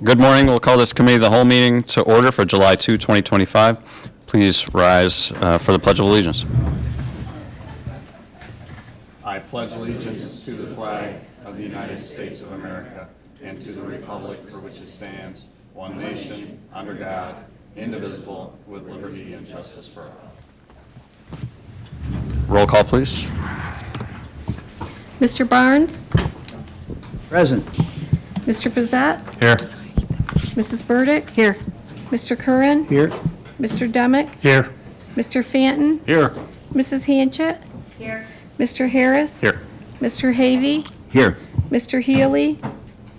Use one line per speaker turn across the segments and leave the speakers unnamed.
Good morning. We'll call this committee of the whole meeting to order for July 2, 2025. Please rise for the Pledge of Allegiance. I pledge allegiance to the flag of the United States of America and to the republic for which it stands, one nation, under God, indivisible, with liberty and justice for all. Roll call, please.
Mr. Barnes?
Present.
Mr. Bezat?
Here.
Mrs. Burdick? Here. Mr. Curran?
Here.
Mr. Demick?
Here.
Mr. Fanton?
Here.
Mrs. Hanchett?
Here.
Mr. Harris?
Here.
Mr. Havey?
Here.
Mr. Healy?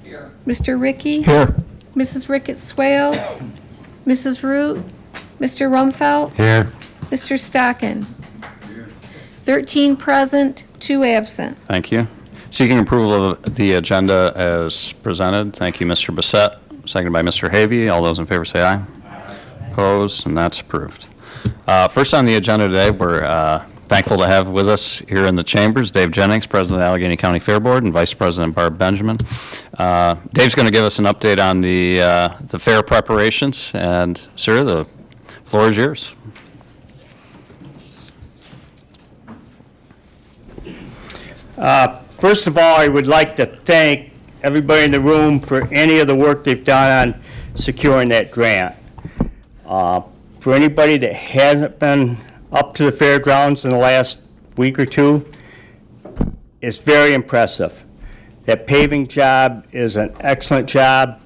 Here.
Mr. Ricky?
Here.
Mrs. Ricketts Swales? Mrs. Root? Mr. Rumfelt?
Here.
Mr. Stockin? 13 present, 2 absent.
Thank you. Seeking approval of the agenda as presented. Thank you, Mr. Bissett. Seconded by Mr. Havey. All those in favor say aye. Opposed, and that's approved. First on the agenda today, we're thankful to have with us here in the chambers Dave Jennings, President of the Allegheny County Fair Board, and Vice President Barb Benjamin. Dave's going to give us an update on the fair preparations, and sir, the floor is yours.
First of all, I would like to thank everybody in the room for any of the work they've done on securing that grant. For anybody that hasn't been up to the fairgrounds in the last week or two, it's very impressive. That paving job is an excellent job.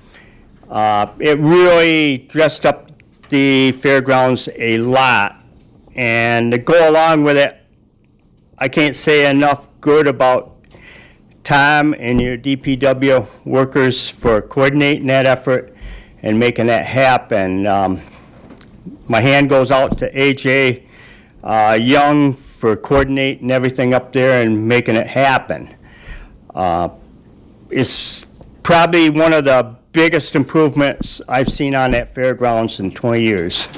It really dressed up the fairgrounds a lot. And to go along with it, I can't say enough good about Tom and your DPW workers for coordinating that effort and making that happen. My hand goes out to AJ Young for coordinating everything up there and making it happen. It's probably one of the biggest improvements I've seen on that fairgrounds in 20 years.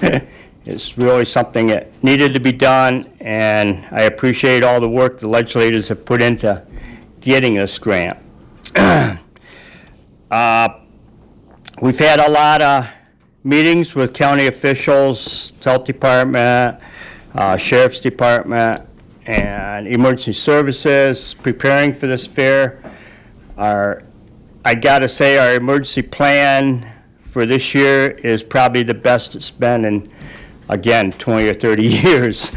It's really something that needed to be done, and I appreciate all the work the legislators have put into getting this grant. We've had a lot of meetings with county officials, health department, sheriff's department, and emergency services preparing for this fair. I gotta say, our emergency plan for this year is probably the best it's been in, again, 20 or 30 years.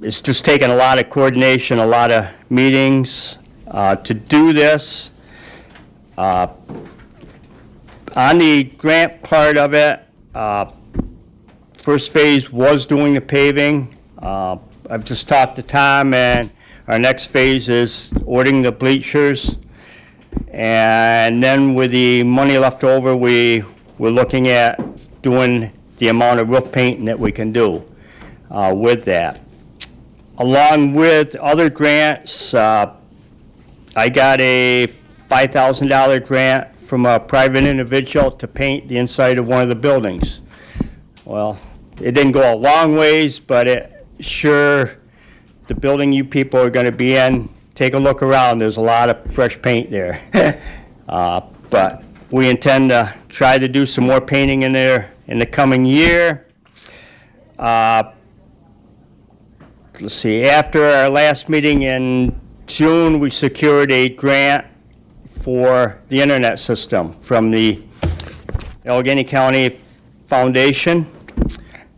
It's just taken a lot of coordination, a lot of meetings to do this. On the grant part of it, first phase was doing the paving. I've just talked to Tom, and our next phase is ordering the bleachers. And then with the money left over, we're looking at doing the amount of roof painting that we can do with that. Along with other grants, I got a $5,000 grant from a private individual to paint the inside of one of the buildings. Well, it didn't go a long ways, but it sure, the building you people are going to be in, take a look around. There's a lot of fresh paint there. But we intend to try to do some more painting in there in the coming year. Let's see, after our last meeting in June, we secured a grant for the internet system from the Allegheny County Foundation.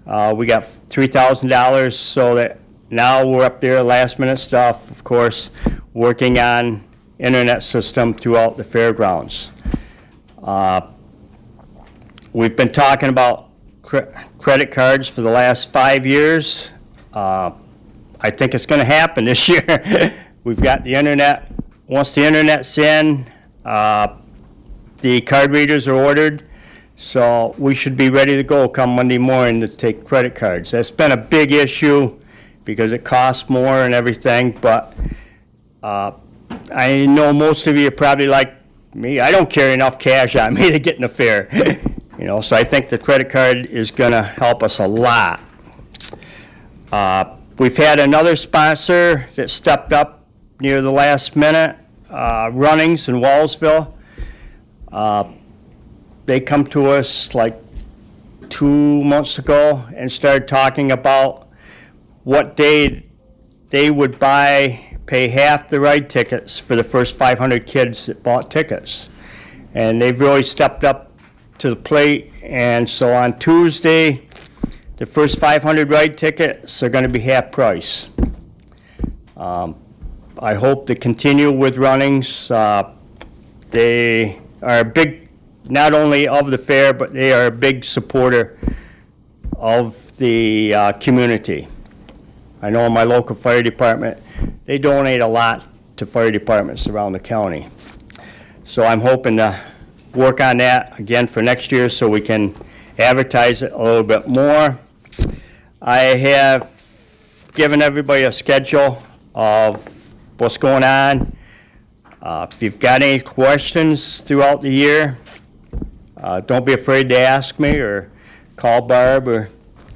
We got $3,000, so that now we're up there, last minute stuff, of course, working on internet system throughout the fairgrounds. We've been talking about credit cards for the last 5 years. I think it's going to happen this year. We've got the internet. Once the internet's in, the card readers are ordered, so we should be ready to go come Monday morning to take credit cards. That's been a big issue because it costs more and everything, but I know most of you are probably like me. I don't carry enough cash on me to get in the fair. You know, so I think the credit card is going to help us a lot. We've had another sponsor that stepped up near the last minute. Runnings in Wallsville. They come to us like 2 months ago and started talking about what day they would pay half the ride tickets for the first 500 kids that bought tickets. And they've really stepped up to the plate, and so on Tuesday, the first 500 ride tickets are going to be half price. I hope to continue with Runnings. They are a big, not only of the fair, but they are a big supporter of the community. I know in my local fire department, they donate a lot to fire departments around the county. So I'm hoping to work on that again for next year so we can advertise it a little bit more. I have given everybody a schedule of what's going on. If you've got any questions throughout the year, don't be afraid to ask me or call Barb, or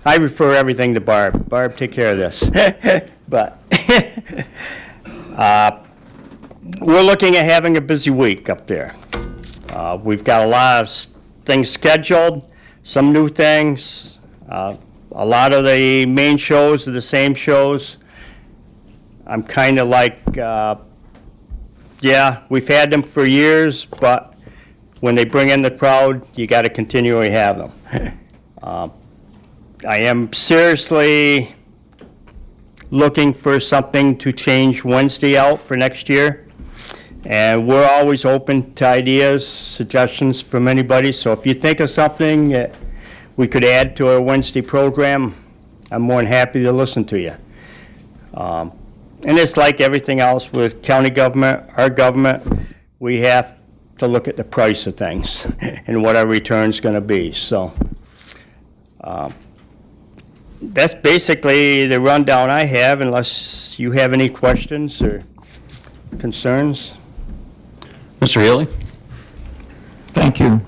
I refer everything to Barb. Barb, take care of this. But we're looking at having a busy week up there. We've got a lot of things scheduled, some new things. A lot of the main shows are the same shows. I'm kind of like, yeah, we've had them for years, but when they bring in the crowd, you got to continually have them. I am seriously looking for something to change Wednesday out for next year. And we're always open to ideas, suggestions from anybody. So if you think of something that we could add to our Wednesday program, I'm more than happy to listen to you. And it's like everything else with county government, our government, we have to look at the price of things and what our return's going to be. So that's basically the rundown I have, unless you have any questions or concerns.
Mr. Healy?
Thank you.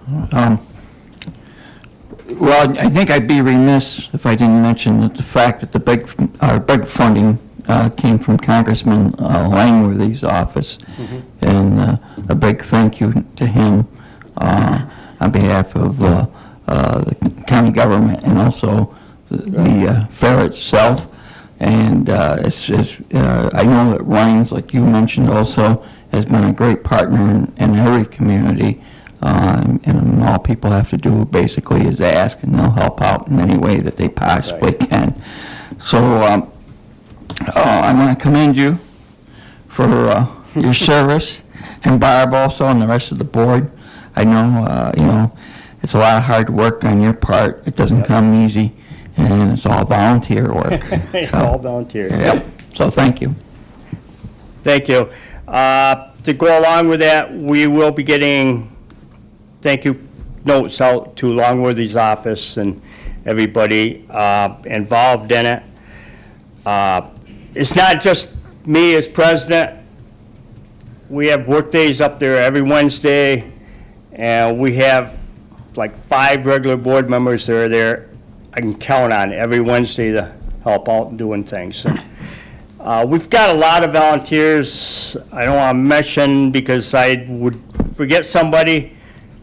Well, I think I'd be remiss if I didn't mention that the fact that our big funding came from Congressman Langworthy's office, and a big thank you to him on behalf of the county government and also the fair itself. And I know that Ryan's, like you mentioned also, has been a great partner in every community, and all people have to do basically is ask, and they'll help out in any way that they possibly can. So I want to commend you for your service, and Barb also, and the rest of the board. I know, it's a lot of hard work on your part. It doesn't come easy, and it's all volunteer work.
It's all volunteer.
Yep. So thank you.
Thank you. To go along with that, we will be getting thank you notes out to Longworthy's office and everybody involved in it. It's not just me as president. We have work days up there every Wednesday, and we have like 5 regular board members that are there. I can count on every Wednesday to help out and doing things. We've got a lot of volunteers. I don't want to mention because I would forget somebody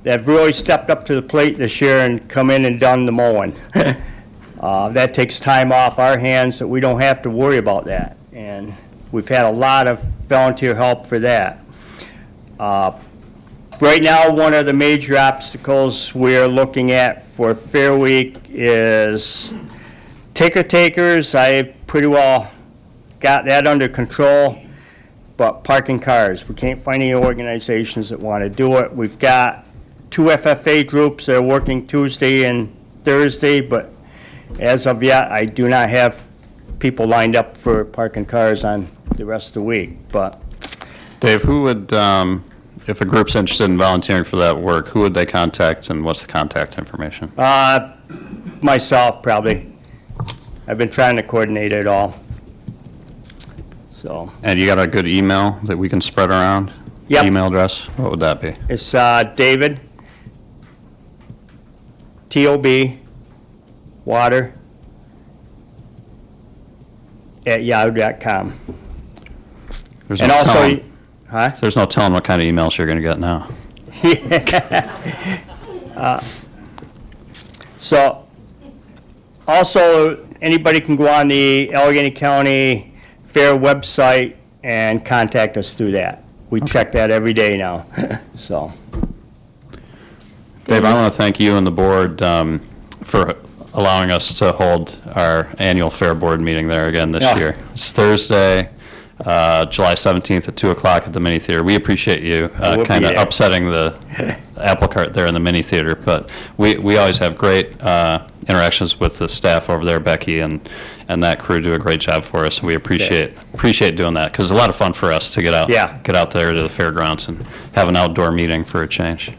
that have really stepped up to the plate this year and come in and done the mowing. That takes time off our hands that we don't have to worry about that. And we've had a lot of volunteer help for that. Right now, one of the major obstacles we're looking at for Fair Week is ticker takers. I pretty well got that under control, but parking cars. We can't find any organizations that want to do it. We've got 2 FFA groups that are working Tuesday and Thursday, but as of yet, I do not have people lined up for parking cars on the rest of the week. But
Dave, who would, if a group's interested in volunteering for that work, who would they contact, and what's the contact information?
myself, probably. I've been trying to coordinate it all. So
And you got a good email that we can spread around?
Yep.
Email address? What would that be?
it's David, T-O-B, water, @yahoo.com.
There's
And
no
also,
telling.
Huh?
There's no telling what kind of emails you're going to get now.
So, also, anybody can go on the Allegheny County Fair website and contact us through that. We check that every day now, so.
Dave, I want to thank you and the board for allowing us to hold our annual Fair Board meeting there again this
Yeah.
year. It's Thursday, July 17th at 2 o'clock at the mini theater. We appreciate you
We'll be
kind of
there.
upsetting the apple cart there in the mini theater, but we always have great interactions with the staff over there. Becky and that crew do a great job for us, and we appreciate doing that, because it's a lot of fun for us to get out there to the fairgrounds and have an outdoor meeting for a change.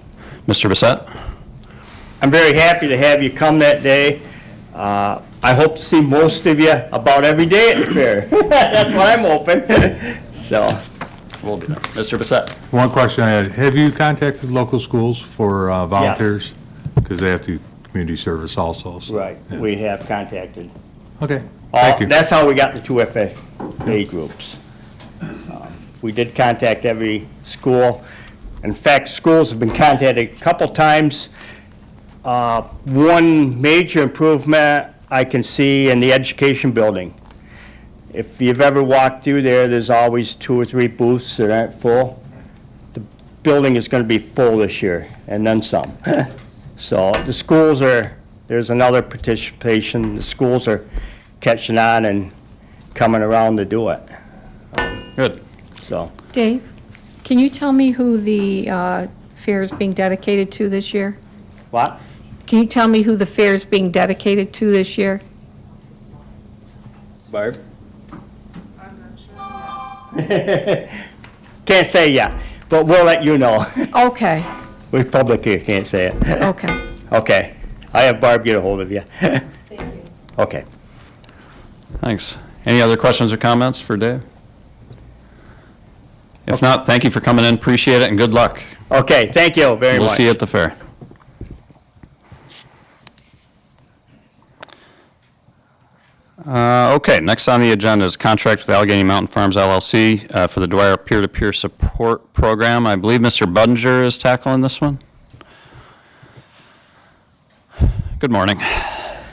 Mr. Bissett?
I'm very happy to have you come that day. I hope to see most of you about every day at the fair. That's what I'm hoping. So,
We'll be there. Mr. Bissett?
One question I had, have you contacted local schools for volunteers? Because they have to community service also. so-
right,
yeah.
we have contacted.
Okay, thank you.
That's how we got the two FFA groups. We did contact every school. In fact, schools have been contacted a couple times. One major improvement I can see in the education building. If you've ever walked through there, there's always 2 or 3 booths that aren't full. The building is going to be full this year, and then some. So the schools there's another participation. The schools are catching on and coming around to do it,
Good.
so.
Dave, can you tell me who the fair is being dedicated to this year?
What?
Can you tell me who the fair is being dedicated to this year?
Barb? Can't say yet, but we'll let you know.
Okay,
We publicly can't say it.
okay.
Okay. I have Barb get a hold of you. Thank you. Okay.
Thanks. Any other questions or comments for Dave? If not, thank you for coming in, appreciate it, and good luck.
Okay, thank you very much.
We'll see you at the fair. Okay, next on the agenda is contract with Allegheny Mountain Farms LLC for the Dwyer Peer-to-Peer Support Program. I believe Mr. Budinger is tackling this one. Good morning.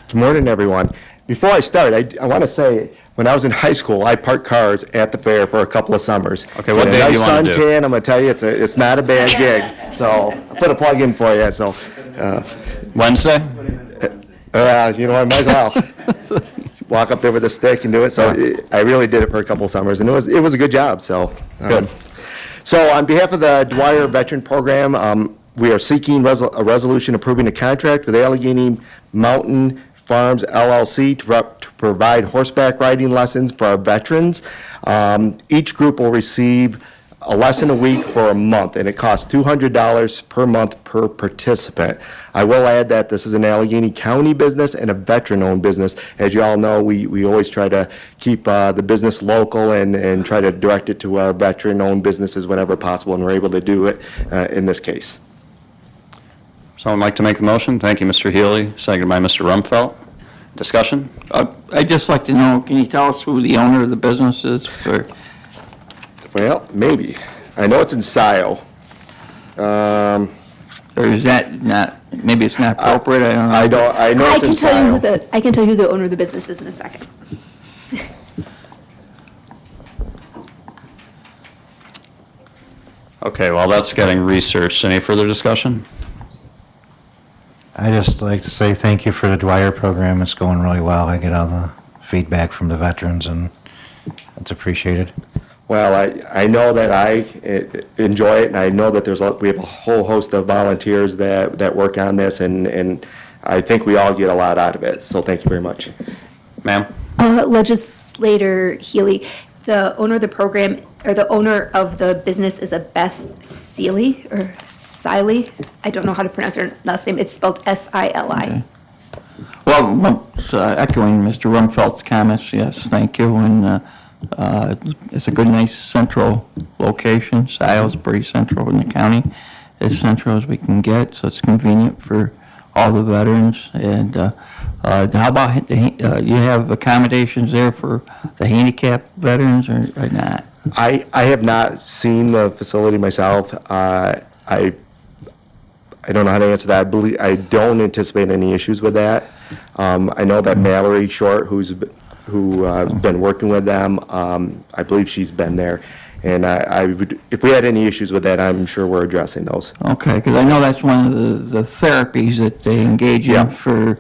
Good morning, everyone. Before I start, I want to say, when I was in high school, I parked cars at the fair for a couple of summers.
Okay, what
Get a
day do you
nice
wanna do?
suntan, I'm going to tell you, it's not a bad gig. So I put a plug in for you, so,
Wednesday?
you know, I might as well walk up there with a stick and do it. So I really did it for a couple of summers, and it was a good job, so.
Good.
So on behalf of the Dwyer Veteran Program, we are seeking a resolution approving a contract with Allegheny Mountain Farms LLC to provide horseback riding lessons for our veterans. Each group will receive a lesson a week for a month, and it costs $200 per month per participant. I will add that this is an Allegheny County business and a veteran-owned business. As you all know, we always try to keep the business local and try to direct it to our veteran-owned businesses whenever possible, and we're able to do it in this case.
Someone like to make the motion? Thank you, Mr. Healy, seconded by Mr. Rumfelt. Discussion?
I'd just like to know, can you tell us who the owner of the business is?
Well, maybe. I know it's in Scioto.
Or is that not, maybe it's not appropriate, I don't know.
I know
I
it's in
can tell you
Scioto.
I can tell you who the owner of the business is in a second.
Okay, while that's getting researched, any further discussion?
I just like to say thank you for the Dwyer program. It's going really well. I get all the feedback from the veterans, and it's appreciated.
Well, I know that I enjoy it, and I know that we have a whole host of volunteers that work on this, and I think we all get a lot out of it. So thank you very much.
Ma'am?
Legislator Healy, the owner of the program, or the owner of the business is a Beth Seeley, or Siley. I don't know how to pronounce her last name. It's spelled S-I-L-I.
Well, echoing Mr. Rumfelt's comments, yes, thank you, and it's a good, nice central location. Scioto's pretty central in the county, as central as we can get, so it's convenient for all the veterans. And how about, you have accommodations there for the handicapped veterans or not?
I have not seen the facility myself. I don't know how to answer that. I don't anticipate any issues with that. I know that Mallory Short, who's been working with them, I believe she's been there. And I would, if we had any issues with that, I'm sure we're addressing those.
Okay, because I know that's one of the therapies that they engage
Yeah.
in for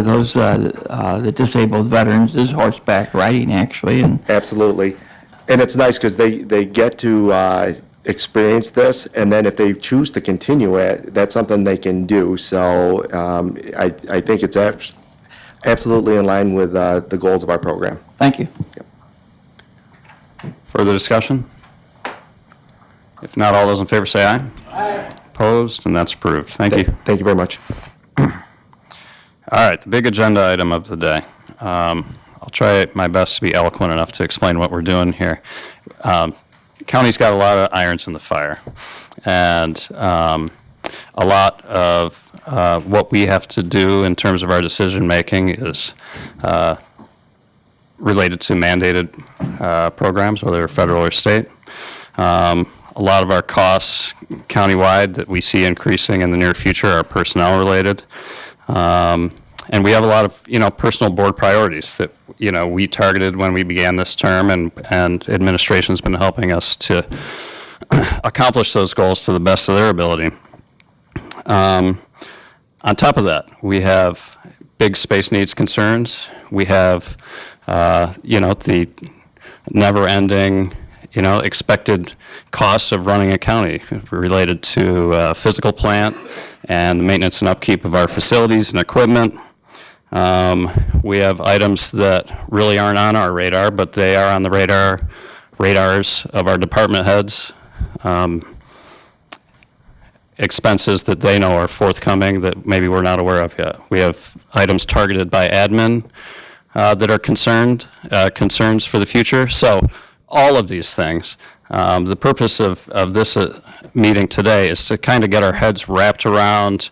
those, the disabled veterans, is horseback riding, actually, and
Absolutely. And it's nice because they get to experience this, and then if they choose to continue it, that's something they can do. So I think it's absolutely in line with the goals of our program.
thank you.
Further discussion? If not, all those in favor say aye. Aye. Opposed, and that's approved. Thank you.
Thank you very much.
All right, the big agenda item of the day. I'll try my best to be eloquent enough to explain what we're doing here. County's got a lot of irons in the fire, and a lot of what we have to do in terms of our decision-making is related to mandated programs, whether they're federal or state. A lot of our costs countywide that we see increasing in the near future are personnel-related. And we have a lot of, personal board priorities that, we targeted when we began this term, and administration's been helping us to accomplish those goals to the best of their ability. On top of that, we have big space needs concerns. We have, the never-ending, expected costs of running a county related to physical plant and the maintenance and upkeep of our facilities and equipment. We have items that really aren't on our radar, but they are on the radars of our department heads. Expenses that they know are forthcoming that maybe we're not aware of yet. We have items targeted by admin that are concerns for the future. So all of these things, the purpose of this meeting today is to kind of get our heads wrapped around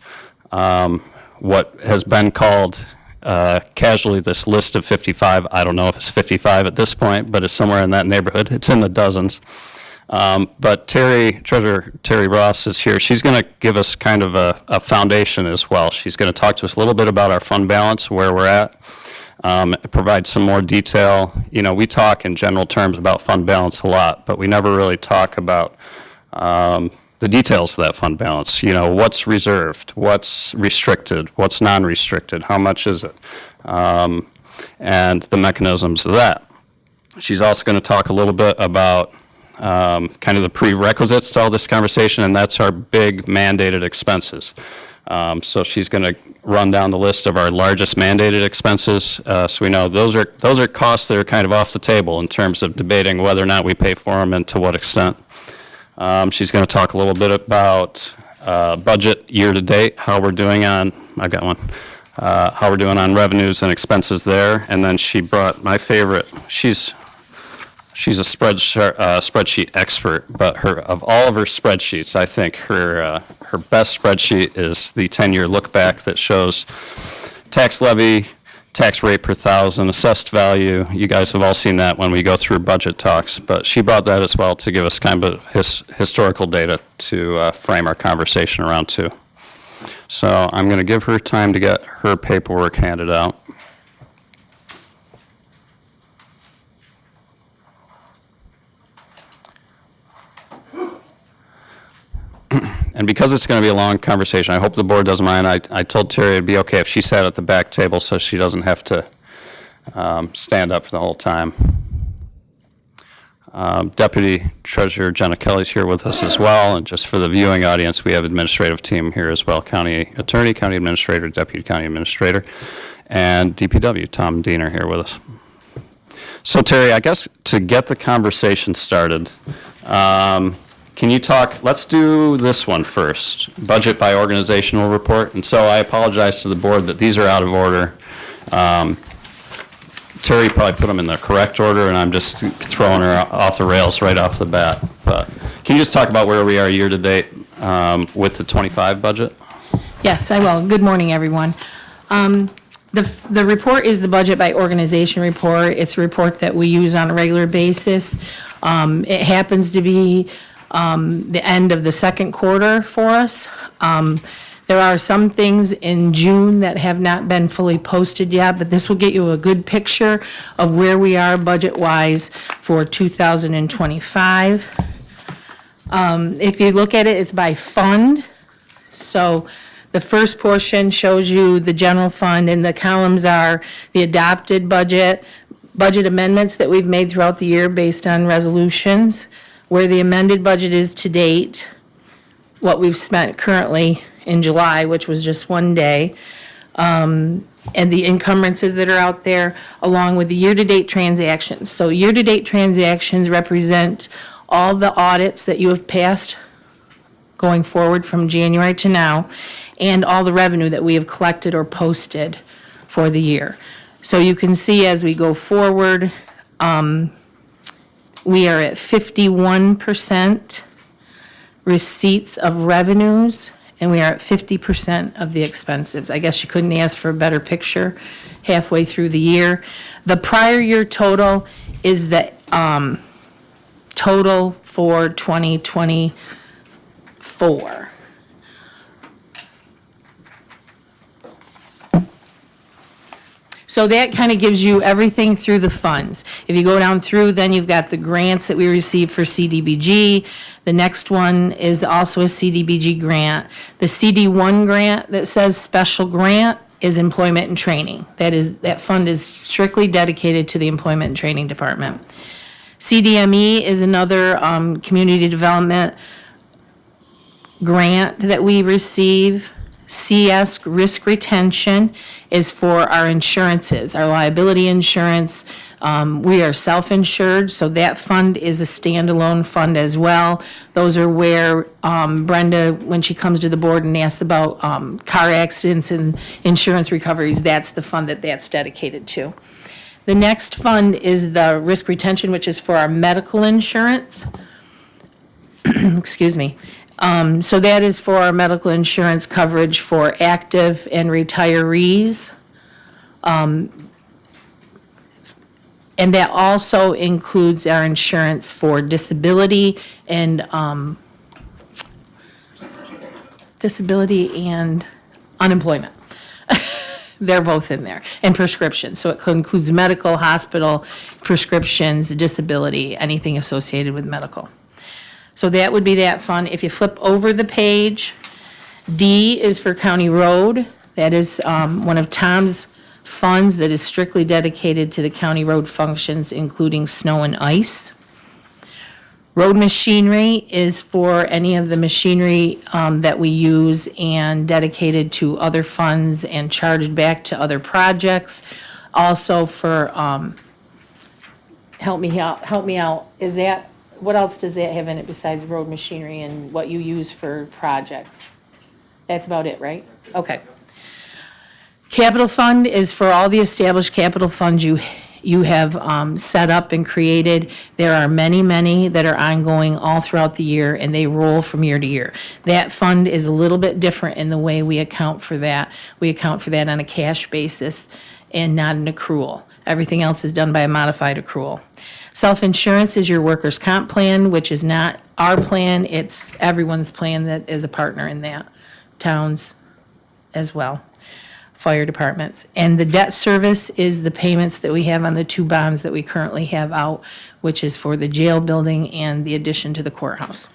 what has been called casually this list of 55. I don't know if it's 55 at this point, but it's somewhere in that neighborhood. It's in the dozens. But Treasurer Terry Ross is here. She's going to give us kind of a foundation as well. She's going to talk to us a little bit about our fund balance, where we're at, provide some more detail. We talk in general terms about fund balance a lot, but we never really talk about the details of that fund balance. What's reserved, what's restricted, what's non-restricted, how much is it, and the mechanisms of that. She's also going to talk a little bit about kind of the prerequisites to all this conversation, and that's our big mandated expenses. So she's going to run down the list of our largest mandated expenses, so we know those are costs that are kind of off the table in terms of debating whether or not we pay for them and to what extent. She's going to talk a little bit about budget year-to-date, how we're doing on, I've got one, how we're doing on revenues and expenses there, and then she brought my favorite. She's a spreadsheet expert, but of all of her spreadsheets, I think her best spreadsheet is the 10-year look back that shows tax levy, tax rate per thousand, assessed value. You guys have all seen that when we go through budget talks, but she brought that as well to give us kind of historical data to frame our conversation around too. So I'm going to give her time to get her paperwork handed out. And because it's going to be a long conversation, I hope the board doesn't mind. I told Terry it'd be okay if she sat at the back table so she doesn't have to stand up for the whole time. Deputy Treasurer Jenna Kelly's here with us as well. And just for the viewing audience, we have administrative team here as well. County Attorney, County Administrator, Deputy County Administrator, and DPW, Tom Dean are here with us. So Terry, I guess to get the conversation started, can you talk, let's do this one first, budget by organizational report. And so I apologize to the board that these are out of order. Terry probably put them in the correct order, and I'm just throwing her off the rails right off the bat. But can you just talk about where we are year-to-date with the 25 budget?
Yes, I will. Good morning, everyone. The report is the budget by organization report. It's a report that we use on a regular basis. It happens to be the end of the second quarter for us. There are some things in June that have not been fully posted yet, but this will get you a good picture of where we are budget-wise for 2025. If you look at it, it's by fund. So the first portion shows you the general fund, and the columns are the adopted budget, budget amendments that we've made throughout the year based on resolutions, where the amended budget is to date, what we've spent currently in July, which was just one day, and the encumbrances that are out there, along with the year-to-date transactions. So year-to-date transactions represent all the audits that you have passed going forward from January to now, and all the revenue that we have collected or posted for the year. So you can see as we go forward, we are at 51% receipts of revenues, and we are at 50% of the expenses. I guess you couldn't ask for a better picture halfway through the year. The prior year total is the total for 2024. So that kind of gives you everything through the funds. If you go down through, then you've got the grants that we received for CDBG. The next one is also a CDBG grant. The CD1 grant that says special grant is employment and training. That fund is strictly dedicated to the employment and training department. CDME is another community development grant that we receive. CS risk retention is for our insurances, our liability insurance. We are self-insured, so that fund is a standalone fund as well. Those are where Brenda, when she comes to the board and asks about car accidents and insurance recoveries, that's the fund that's dedicated to. The next fund is the risk retention, which is for our medical insurance. Excuse me. So that is for our medical insurance coverage for active and retirees. And that also includes our insurance for disability and unemployment. They're both in there, and prescriptions. So it includes medical, hospital, prescriptions, disability, anything associated with medical. So that would be that fund. If you flip over the page, D is for county road. That is one of Tom's funds that is strictly dedicated to the county road functions, including snow and ice. Road machinery is for any of the machinery that we use and dedicated to other funds and charged back to other projects. Also for, help me out, is that, what else does that have in it besides road machinery and what you use for projects? That's about it, right? Okay. Capital fund is for all the established capital funds you have set up and created. There are many, many that are ongoing all throughout the year, and they roll from year to year. That fund is a little bit different in the way we account for that. We account for that on a cash basis and not an accrual. Everything else is done by a modified accrual. Self-insurance is your workers' comp plan, which is not our plan, it's everyone's plan that is a partner in that, towns as well, fire departments. And the debt service is the payments that we have on the two bonds that we currently have out, which is for the jail building and the addition to the courthouse.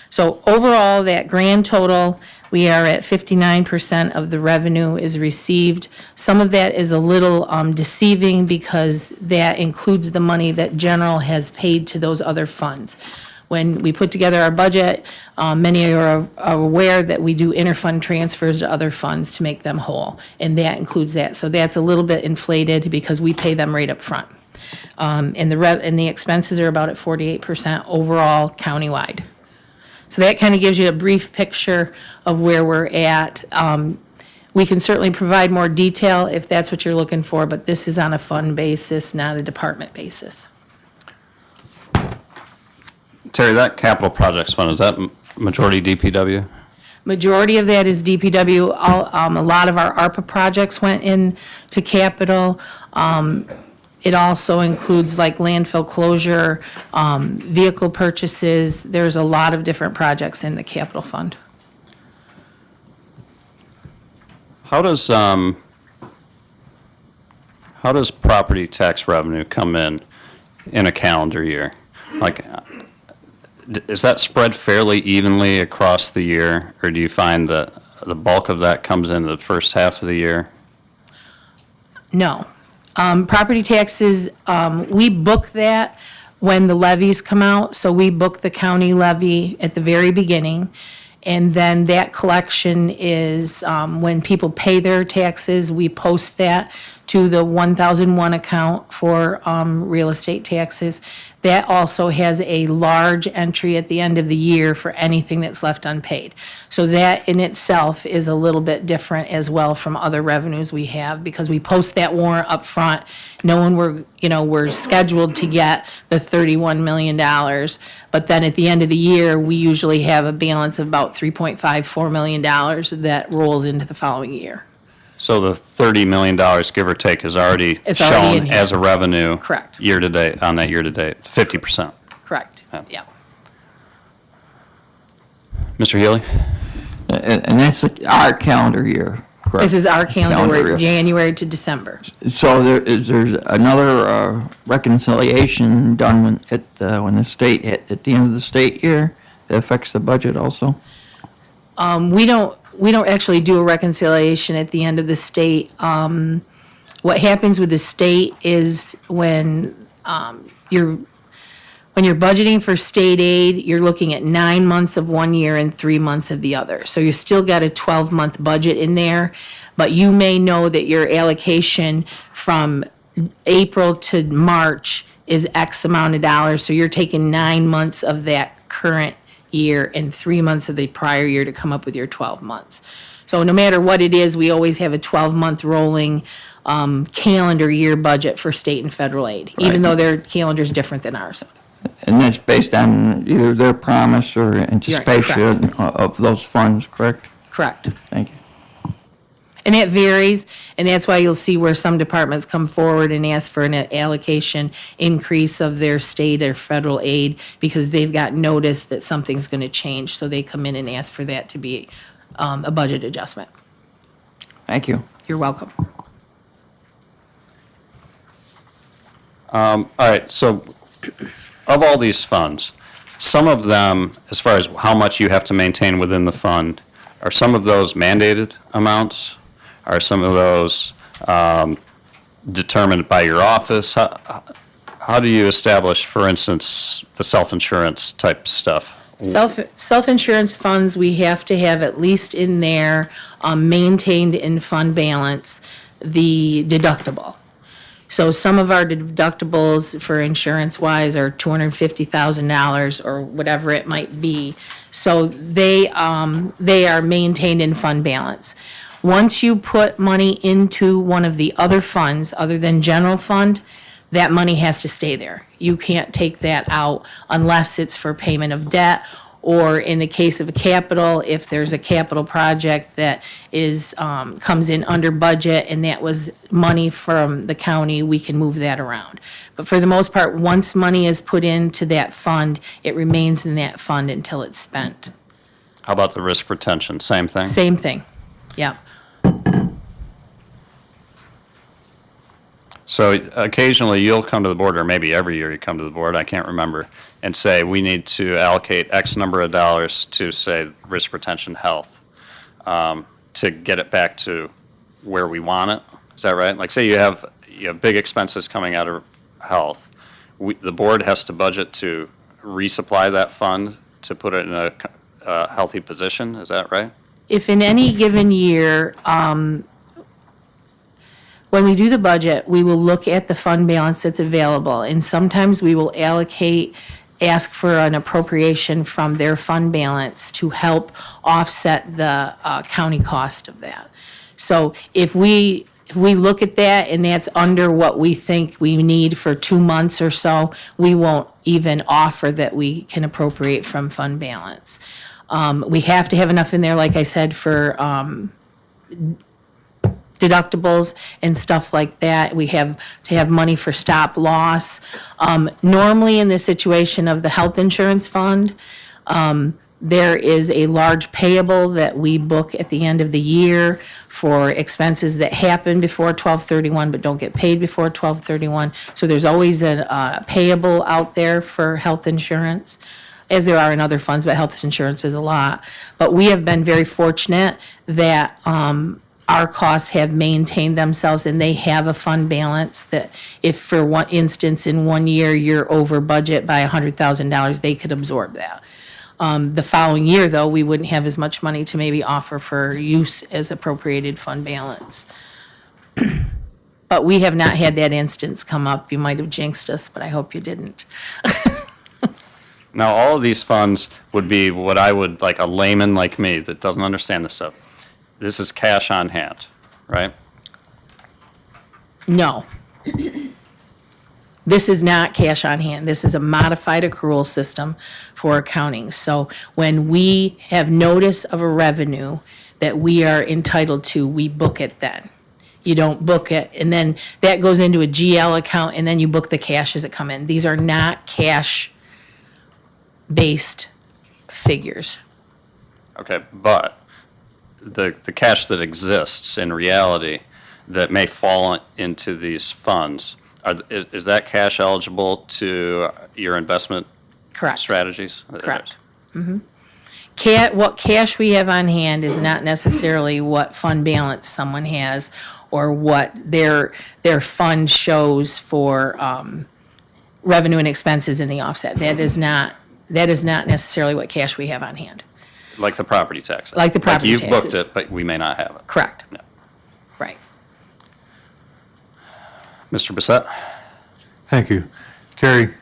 So overall, that grand total, we are at 59% of the revenue is received. Some of that is a little deceiving because that includes the money that general has paid to those other funds. When we put together our budget, many are aware that we do interfund transfers to other funds to make them whole, and that includes that. So that's a little bit inflated because we pay them right up front. And the expenses are about at 48% overall countywide. So that kind of gives you a brief picture of where we're at. We can certainly provide more detail if that's what you're looking for, but this is on a fund basis, not a department basis.
Terry, that capital projects fund, is that majority DPW?
Majority of that is DPW. A lot of our ARPA projects went into capital. It also includes like landfill closure, vehicle purchases. There's a lot of different projects in the capital fund.
How does property tax revenue come in a calendar year? Like, is that spread fairly evenly across the year, or do you find that the bulk of that comes in the first half of the year?
No. Property taxes, we book that when the levies come out. So we book the county levy at the very beginning. And then that collection is, when people pay their taxes, we post that to the 1001 account for real estate taxes. That also has a large entry at the end of the year for anything that's left unpaid. So that in itself is a little bit different as well from other revenues we have, because we post that warrant up front, knowing we're scheduled to get the $31 million. But then at the end of the year, we usually have a balance of about $3.54 million that rolls into the following year.
So the $30 million, give or take, is already
It's already in
shown
here.
as a revenue.
Correct.
Year-to-date, on that year-to-date, 50%.
Correct,
Yeah.
yeah.
Mr. Healy?
And that's our calendar year, correct?
This is our calendar,
Calendar
we're
year.
January to December.
So there's another reconciliation done when the state, at the end of the state year, that affects the budget also?
We don't actually do a reconciliation at the end of the state. What happens with the state is when you're budgeting for state aid, you're looking at 9 months of one year and 3 months of the other. So you still got a 12-month budget in there, but you may know that your allocation from April to March is X amount of dollars, so you're taking 9 months of that current year and 3 months of the prior year to come up with your 12 months. So no matter what it is, we always have a 12-month rolling calendar year budget for state and federal aid, even though their calendar's different than ours.
And that's based on either their promise or anticipation of those funds, correct?
Correct.
Thank you.
And it varies, and that's why you'll see where some departments come forward and ask for an allocation increase of their state or federal aid because they've got notice that something's going to change, so they come in and ask for that to be a budget adjustment.
Thank you.
You're welcome.
All right, so of all these funds, some of them, as far as how much you have to maintain within the fund, are some of those mandated amounts? Are some of those determined by your office? How do you establish, for instance, the self-insurance type stuff?
Self-insurance funds, we have to have at least in there, maintained in fund balance, the deductible. So some of our deductibles for insurance-wise are $250,000 or whatever it might be. So they are maintained in fund balance. Once you put money into one of the other funds, other than general fund, that money has to stay there. You can't take that out unless it's for payment of debt, or in the case of a capital, if there's a capital project that is, comes in under budget and that was money from the county, we can move that around. But for the most part, once money is put into that fund, it remains in that fund until it's spent.
How about the risk retention, same thing?
Same thing, yeah.
So occasionally you'll come to the board, or maybe every year you come to the board, I can't remember, and say, we need to allocate X number of dollars to, say, risk retention health, to get it back to where we want it. Is that right? Like, say you have big expenses coming out of health. The board has to budget to resupply that fund to put it in a healthy position. Is that right?
If in any given year, when we do the budget, we will look at the fund balance that's available, and sometimes we will ask for an appropriation from their fund balance to help offset the county cost of that. So if we look at that and that's under what we think we need for 2 months or so, we won't even offer that we can appropriate from fund balance. We have to have enough in there, like I said, for deductibles and stuff like that. We have to have money for stop loss. Normally, in the situation of the health insurance fund, there is a large payable that we book at the end of the year for expenses that happen before 12/31 but don't get paid before 12/31. So there's always a payable out there for health insurance, as there are in other funds, but health insurance is a lot. But we have been very fortunate that our costs have maintained themselves, and they have a fund balance that if, for one instance, in 1 year, you're over budget by $100,000, they could absorb that. The following year, though, we wouldn't have as much money to maybe offer for use as appropriated fund balance. But we have not had that instance come up. You might have jinxed us, but I hope you didn't.
Now, all of these funds would be what I would, like a layman like me that doesn't understand this stuff. This is cash on hand, right?
No. This is not cash on hand. This is a modified accrual system for accounting. So when we have notice of a revenue that we are entitled to, we book it then. You don't book it, and then that goes into a GL account, and then you book the cash as it come in. These are not cash-based figures.
Okay, but the cash that exists in reality that may fall into these funds, is that cash eligible to your investment
Correct.
strategies?
Correct. What cash we have on hand is not necessarily what fund balance someone has or what their fund shows for revenue and expenses in the offset. That is not necessarily what cash we have on hand.
Like the property taxes?
Like the property
You've booked
taxes.
it, but we may not have it.
Correct.
No.
Right.
Mr. Bissett?
Thank you. Terry,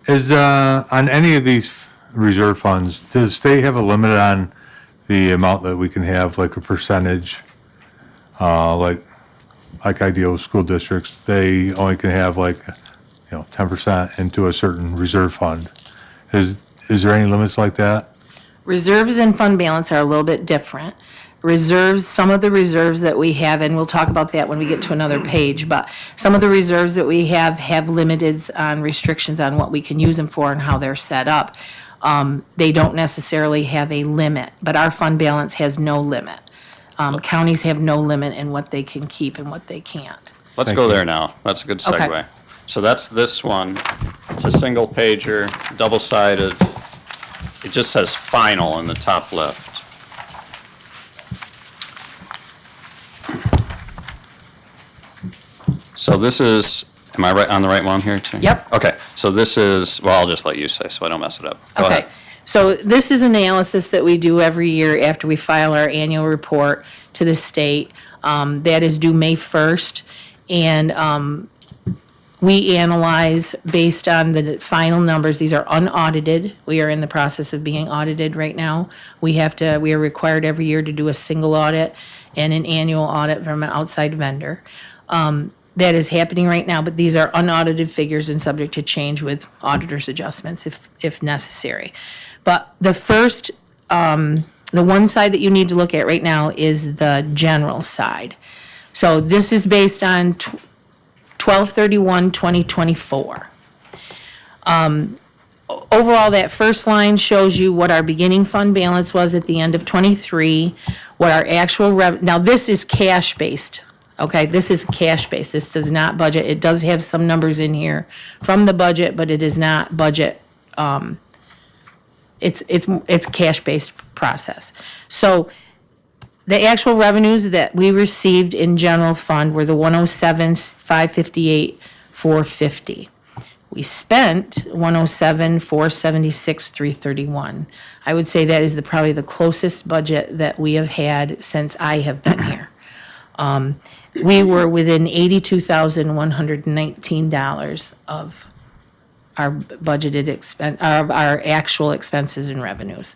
is, on any of these reserve funds, does the state have a limit on the amount that we can have, like a percentage? Like ideal school districts, they only can have 10% into a certain reserve fund. Is there any limits like that?
Reserves and fund balance are a little bit different. Reserves, some of the reserves that we have, and we'll talk about that when we get to another page, but some of the reserves that we have limiteds on restrictions on what we can use them for and how they're set up. They don't necessarily have a limit, but our fund balance has no limit. Counties have no limit in what they can keep and what they can't.
Let's
Thank
go
you.
there now. That's a good
Okay.
segue. So that's this one. It's a single pager, double-sided. It just says final in the top left. So this is, am I right on the right one here too?
Yep.
Okay, so this is, well, I'll just let you say so I don't mess it up. Go
Okay,
ahead.
so this is analysis that we do every year after we file our annual report to the state. That is due May 1st, and we analyze based on the final numbers. These are unaudited. We are in the process of being audited right now. We are required every year to do a single audit and an annual audit from an outside vendor. That is happening right now, but these are unaudited figures and subject to change with auditor's adjustments if necessary. But the first, the one side that you need to look at right now is the general side. So this is based on 12/31/2024. Overall, that first line shows you what our beginning fund balance was at the end of '23, what our actual now this is cash-based, okay? This is cash-based. This does not budget. It does have some numbers in here from the budget, but it is not budget. It's cash-based process. So the actual revenues that we received in general fund were the 107,558,450. We spent 107,476,331. I would say that is probably the closest budget that we have had since I have been here. We were within $82,119 of our budgeted our actual expenses and revenues.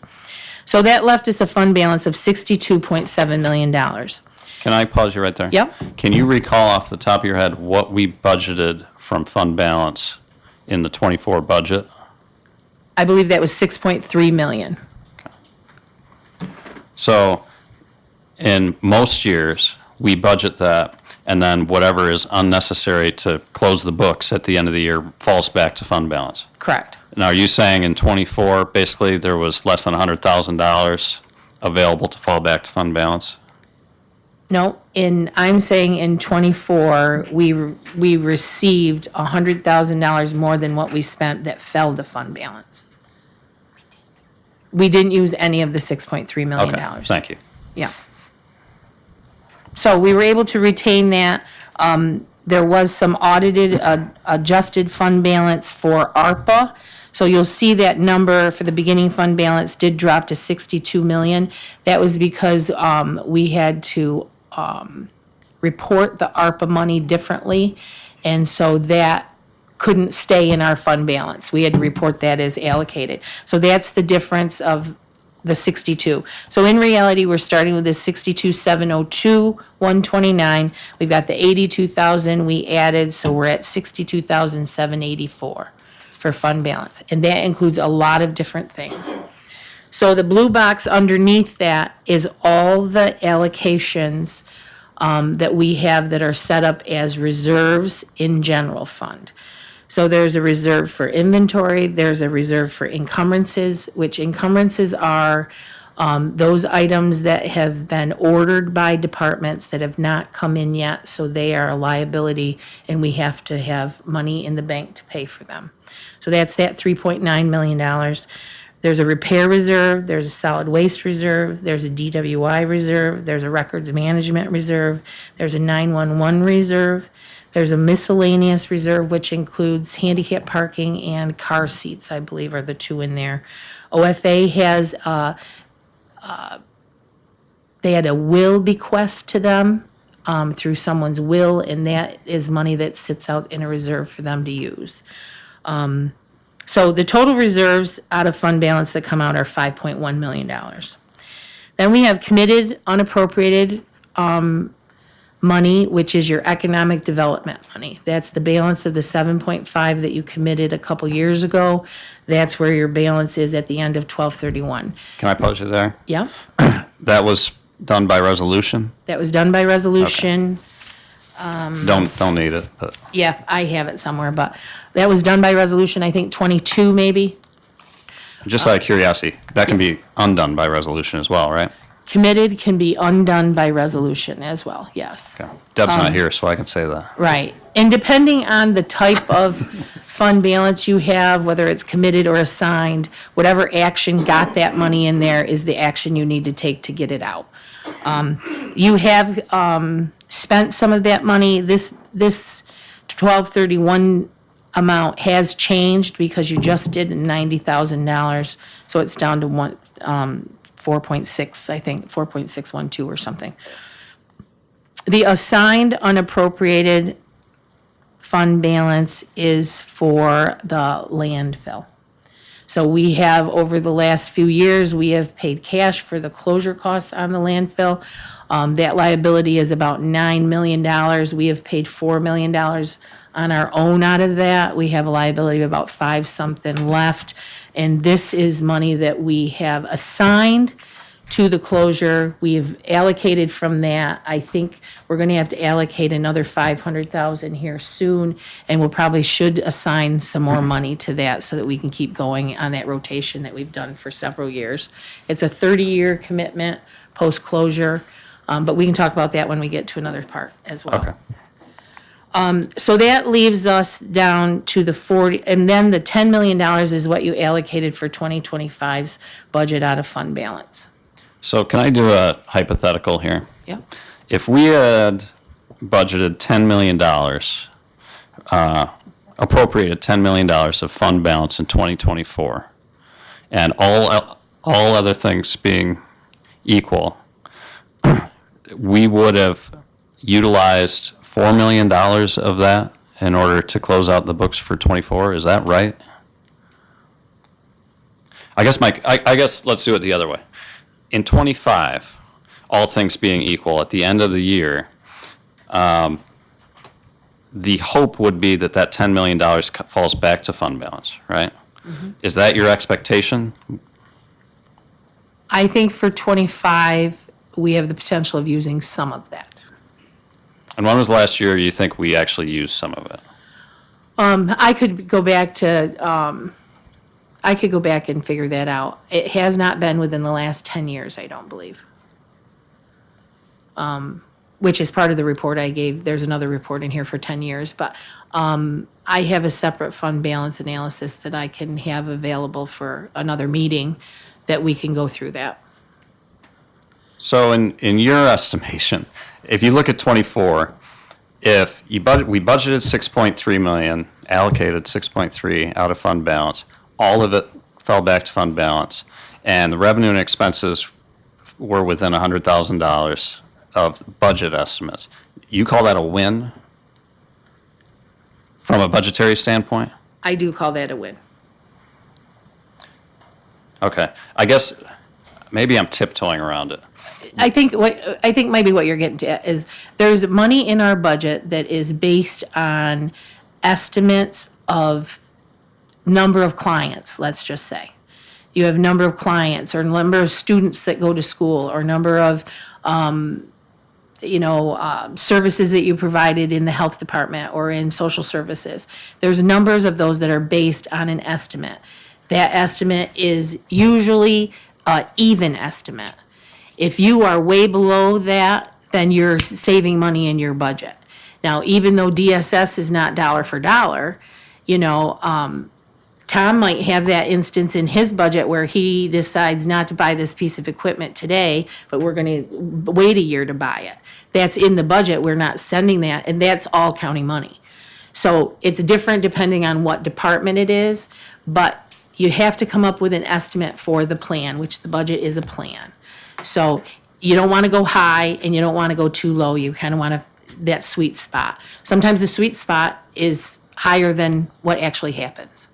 So that left us a fund balance of $62.7 million.
Can I pause you right there?
Yep.
Can you recall off the top of your head what we budgeted from fund balance in the '24 budget?
I believe that was $6.3 million.
So in most years, we budget that, and then whatever is unnecessary to close the books at the end of the year falls back to fund balance.
Correct.
Now, are you saying in '24, basically, there was less than $100,000 available to fall back to fund balance?
No, I'm saying in '24, we received $100,000 more than what we spent that fell to fund balance. We didn't use any of the $6.3 million.
Okay, thank you.
Yeah. So we were able to retain that. There was some audited, adjusted fund balance for ARPA. So you'll see that number for the beginning fund balance did drop to 62 million. That was because we had to report the ARPA money differently, and so that couldn't stay in our fund balance. We had to report that as allocated. So that's the difference of the 62. So in reality, we're starting with this 62,702, 129. We've got the 82,000 we added, so we're at 62,784 for fund balance. And that includes a lot of different things. So the blue box underneath that is all the allocations that we have that are set up as reserves in general fund. So there's a reserve for inventory, there's a reserve for encumbrances, which encumbrances are those items that have been ordered by departments that have not come in yet, so they are a liability, and we have to have money in the bank to pay for them. So that's that $3.9 million. There's a repair reserve, there's a solid waste reserve, there's a DWI reserve, there's a records management reserve, there's a 911 reserve, there's a miscellaneous reserve, which includes handicap parking and car seats, I believe are the two in there. OFA has, they had a will bequest to them through someone's will, and that is money that sits out in a reserve for them to use. So the total reserves out of fund balance that come out are $5.1 million. Then we have committed unappropriated money, which is your economic development money. That's the balance of the 7.5 that you committed a couple years ago. That's where your balance is at the end of 12/31.
Can I pause you there?
Yeah,
That was done by resolution?
that was done by resolution.
Don't need it, but,
Yeah, I have it somewhere, but that was done by resolution, I think 22 maybe.
just out of curiosity, that can be undone by resolution as well, right?
Committed can be undone by resolution as well, yes.
Okay. Deb's not here, so I can say that.
Right. And depending on the type of fund balance you have, whether it's committed or assigned, whatever action got that money in there is the action you need to take to get it out. You have spent some of that money. This 12/31 amount has changed because you just did $90,000, so it's down to 4.6, I think, 4.612 or something. The assigned unappropriated fund balance is for the landfill. So we have, over the last few years, we have paid cash for the closure costs on the landfill. That liability is about $9 million. We have paid $4 million on our own out of that. We have a liability of about 5-something left. And this is money that we have assigned to the closure. We've allocated from that. I think we're going to have to allocate another $500,000 here soon, and we'll probably should assign some more money to that so that we can keep going on that rotation that we've done for several years. It's a 30-year commitment post-closure, but we can talk about that when we get to another part as well.
Okay.
So that leaves us down to the 40, and then the $10 million is what you allocated for 2025's budget out of fund balance.
So can I do a hypothetical here?
Yeah.
If we had budgeted $10 million, appropriated $10 million of fund balance in 2024, and all other things being equal, we would have utilized $4 million of that in order to close out the books for '24. Is that right? I guess let's do it the other way. In '25, all things being equal, at the end of the year, the hope would be that that $10 million falls back to fund balance, right? Is that your expectation?
I think for 25, we have the potential of using some of that.
And when was the last year you think we actually used some of it?
I could go back to, I could go back and figure that out. It has not been within the last 10 years, I don't believe. Which is part of the report I gave. There's another report in here for 10 years, but I have a separate fund balance analysis that I can have available for another meeting that we can go through that.
So in your estimation, if you look at 24, if we budgeted 6.3 million, allocated 6.3 out of fund balance, all of it fell back to fund balance, and the revenue and expenses were within $100,000 of budget estimates, you call that a win from a budgetary standpoint?
I do call that a win.
Okay, I guess maybe I'm tiptoeing around it.
I think maybe what you're getting to is there's money in our budget that is based on estimates of number of clients, let's just say. You have number of clients or number of students that go to school or number of services that you provided in the health department or in social services. There's numbers of those that are based on an estimate. That estimate is usually an even estimate. If you are way below that, then you're saving money in your budget. Now, even though DSS is not dollar for dollar, Tom might have that instance in his budget where he decides not to buy this piece of equipment today, but we're going to wait a year to buy it. That's in the budget. We're not sending that, and that's all county money. So it's different depending on what department it is, but you have to come up with an estimate for the plan, which the budget is a plan. So you don't want to go high and you don't want to go too low. You kind of want that sweet spot. Sometimes the sweet spot is higher than what actually happens.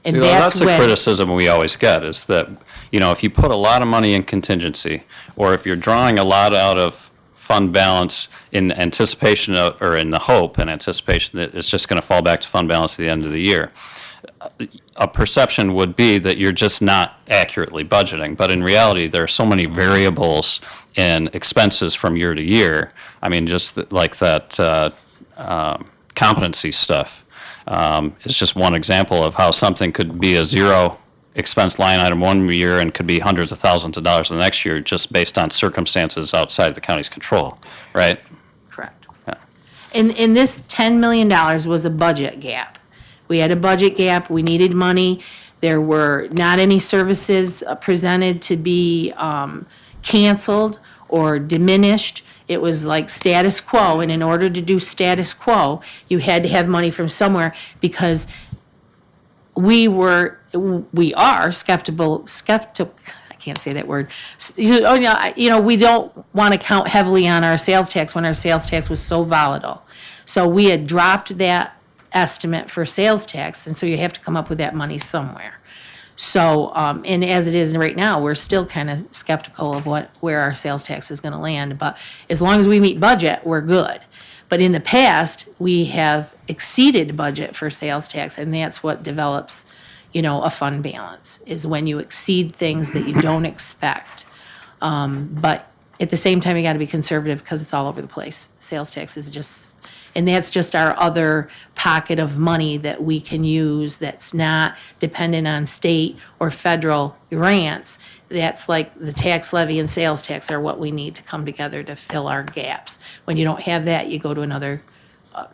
And
See, well,
that's
that's a
when,
criticism we always get, is that, if you put a lot of money in contingency, or if you're drawing a lot out of fund balance in anticipation of, or in the hope and anticipation that it's just going to fall back to fund balance at the end of the year, a perception would be that you're just not accurately budgeting. But in reality, there are so many variables in expenses from year to year. I mean, just like that competency stuff. It's just one example of how something could be a zero expense line item one year and could be hundreds of thousands of dollars the next year, just based on circumstances outside the county's control, right?
correct.
Yeah.
And this $10 million was a budget gap. We had a budget gap, we needed money. There were not any services presented to be canceled or diminished. It was like status quo, and in order to do status quo, you had to have money from somewhere because we are skeptical, I can't say that word. We don't want to count heavily on our sales tax when our sales tax was so volatile. So we had dropped that estimate for sales tax, and so you have to come up with that money somewhere. So, and as it is right now, we're still kind of skeptical of where our sales tax is going to land. But as long as we meet budget, we're good. But in the past, we have exceeded budget for sales tax, and that's what develops, a fund balance, is when you exceed things that you don't expect. But at the same time, you got to be conservative because it's all over the place. Sales tax is just, and that's just our other pocket of money that we can use that's not dependent on state or federal grants. That's like the tax levy and sales tax are what we need to come together to fill our gaps. When you don't have that, you go to another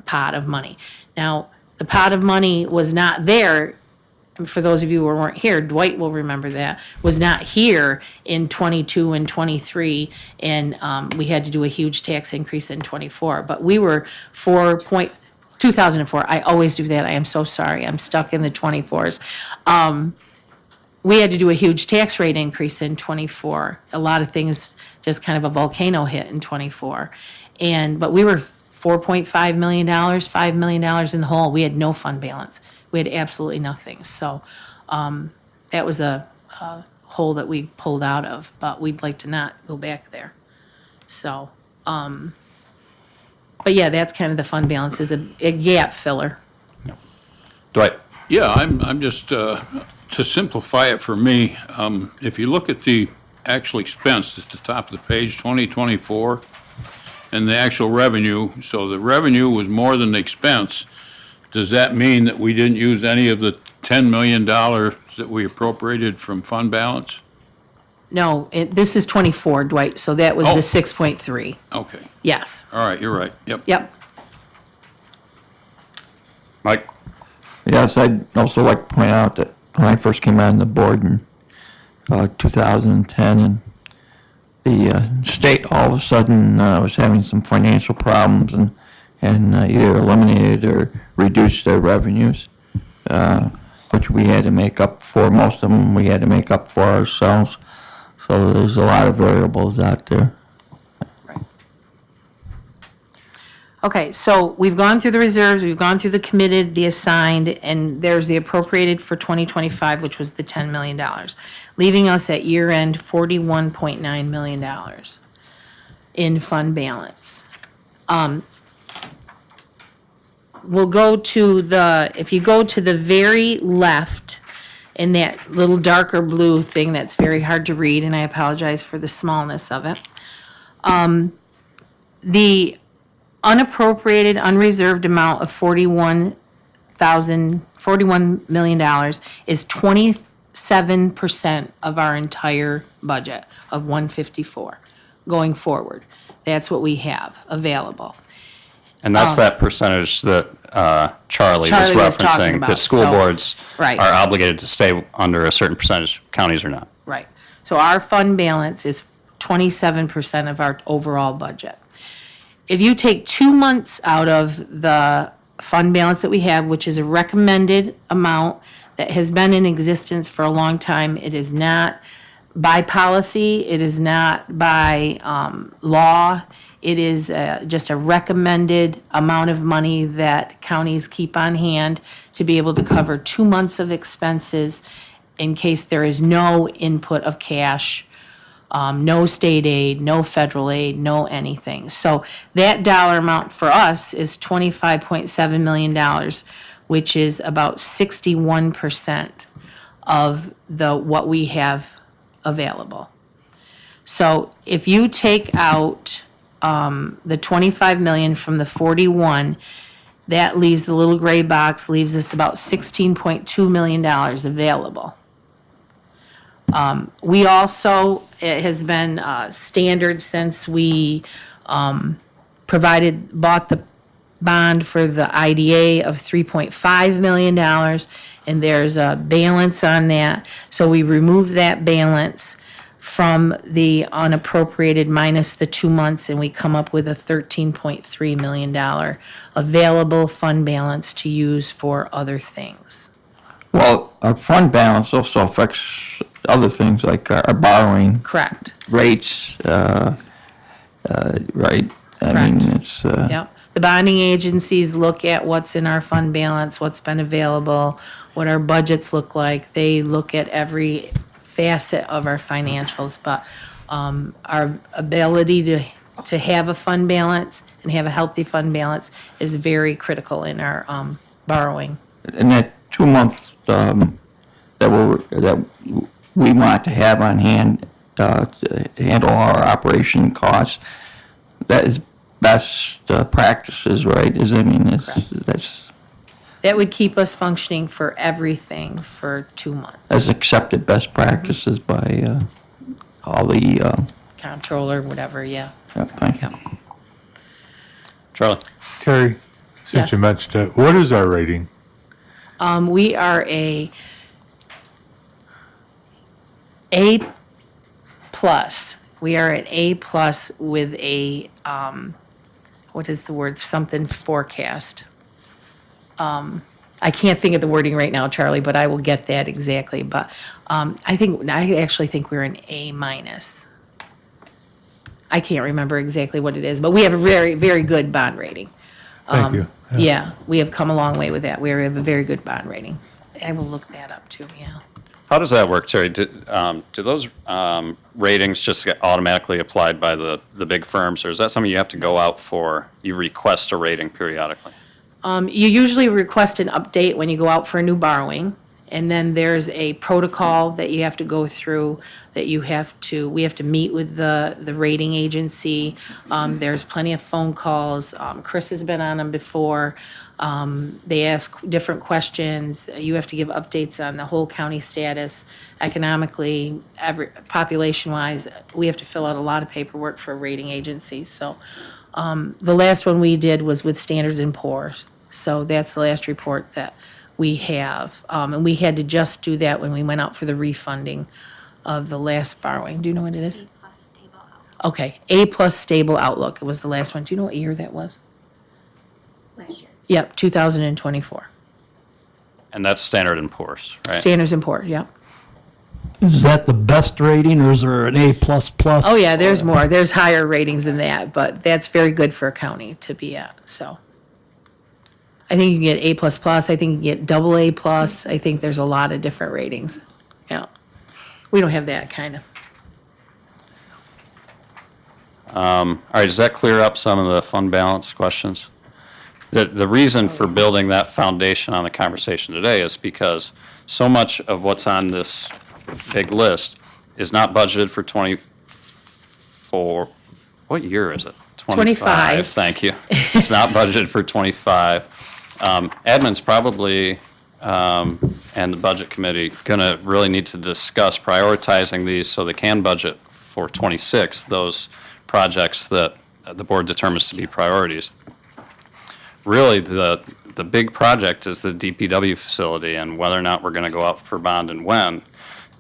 pot of money. Now, the pot of money was not there. For those of you who weren't here, Dwight will remember that, was not here in 22 and 23, and we had to do a huge tax increase in 24. But we were 2004, I always do that, I am so sorry, I'm stuck in the 24s. We had to do a huge tax rate increase in 24. A lot of things, just kind of a volcano hit in 24. But we were $4.5 million, $5 million in the hole. We had no fund balance. We had absolutely nothing. So that was a hole that we pulled out of, but we'd like to not go back there. So, but yeah, that's kind of the fund balance, is a gap filler.
Dwight?
Yeah, I'm just, to simplify it for me, if you look at the actual expense at the top of the page, 2024, and the actual revenue. So the revenue was more than the expense. Does that mean that we didn't use any of the $10 million that we appropriated from fund balance?
No, this is 24, Dwight, so that was
Oh.
the 6.3.
Okay,
Yes,
all right, you're right, yep.
yep.
Mike?
Yes, I'd also like to point out that when I first came on the board in 2010, and the state all of a sudden was having some financial problems and either eliminated or reduced their revenues, which we had to make up for. Most of them we had to make up for ourselves. So there's a lot of variables out there.
Okay, so we've gone through the reserves, we've gone through the committed, the assigned, and there's the appropriated for 2025, which was the $10 million, leaving us at year-end $41.9 million in fund balance. We'll go to if you go to the very left, in that little darker blue thing that's very hard to read, and I apologize for the smallness of it. The unappropriated, unreserved amount of $41 million is 27% of our entire budget of 154 going forward. That's what we have available.
And that's that percentage that Charlie was
Charlie was talking
referencing,
about,
that school
so-
boards
Right.
are obligated to stay under a certain percentage, counties are not.
Right. So our fund balance is 27% of our overall budget. If you take 2 months out of the fund balance that we have, which is a recommended amount that has been in existence for a long time, it is not by policy, it is not by law, it is just a recommended amount of money that counties keep on hand to be able to cover 2 months of expenses in case there is no input of cash, no state aid, no federal aid, no anything. So that dollar amount for us is $25.7 million, which is about 61% of what we have available. So if you take out the 25 million from the 41, that leaves the little gray box, leaves us about $16.2 million available. We also, it has been standard since we bought the bond for the IDA of $3.5 million, and there's a balance on that. So we remove that balance from the unappropriated minus the 2 months, and we come up with a $13.3 million available fund balance to use for other things.
Well, our fund balance also affects other things like our borrowing
Correct.
rates, right? I mean,
Correct.
it's,
Yep. The bonding agencies look at what's in our fund balance, what's been available, what our budgets look like. They look at every facet of our financials, but our ability to have a fund balance and have a healthy fund balance is very critical in our borrowing.
and that 2 months that we want to have on hand to handle our operation costs, that is best practices, right? That's
That would keep us functioning for everything for 2 months.
as accepted best practices by all the,
Comptroller, whatever, yeah.
thank you.
Charlie?
Terry,
Yes.
since you mentioned it, what is our rating?
We are A plus. We are an A plus with a, what is the word, something forecast. I can't think of the wording right now, Charlie, but I will get that exactly. But I actually think we're an A minus. I can't remember exactly what it is, but we have a very, very good bond rating.
Thank you.
Yeah, we have come a long way with that. We have a very good bond rating. I will look that up too, yeah.
How does that work, Terry? Do those ratings just get automatically applied by the big firms, or is that something you have to go out for? You request a rating periodically?
You usually request an update when you go out for a new borrowing, And then there's a protocol that you have to go through, that we have to meet with the rating agency. There's plenty of phone calls. Chris has been on them before. They ask different questions. You have to give updates on the whole county status economically, population-wise. We have to fill out a lot of paperwork for rating agencies. So the last one we did was with Standards & Poor's. So that's the last report that we have. And we had to just do that when we went out for the refunding of the last borrowing. Do you know what it is? Okay, A+ stable outlook. It was the last one. Do you know what year that was?
Last year.
Yep, 2024.
And that's Standard & Poor's, right?
Standards & Poor's, yep.
Is that the best rating, or is there an A++?
Oh, yeah, there's more. There's higher ratings than that, but that's very good for a county to be at, so. I think you can get A++, I think you can get AA+. I think there's a lot of different ratings. Yeah. We don't have that kind of.
All right, does that clear up some of the fund balance questions? The reason for building that foundation on the conversation today is because so much of what's on this big list is not budgeted for 24, what year is it?
25.
Thank you. It's not budgeted for 25. Admin's probably, and the budget committee, going to really need to discuss prioritizing these so they can budget for 26, those projects that the board determines to be priorities. Really, the big project is the DPW facility and whether or not we're going to go out for bond and when.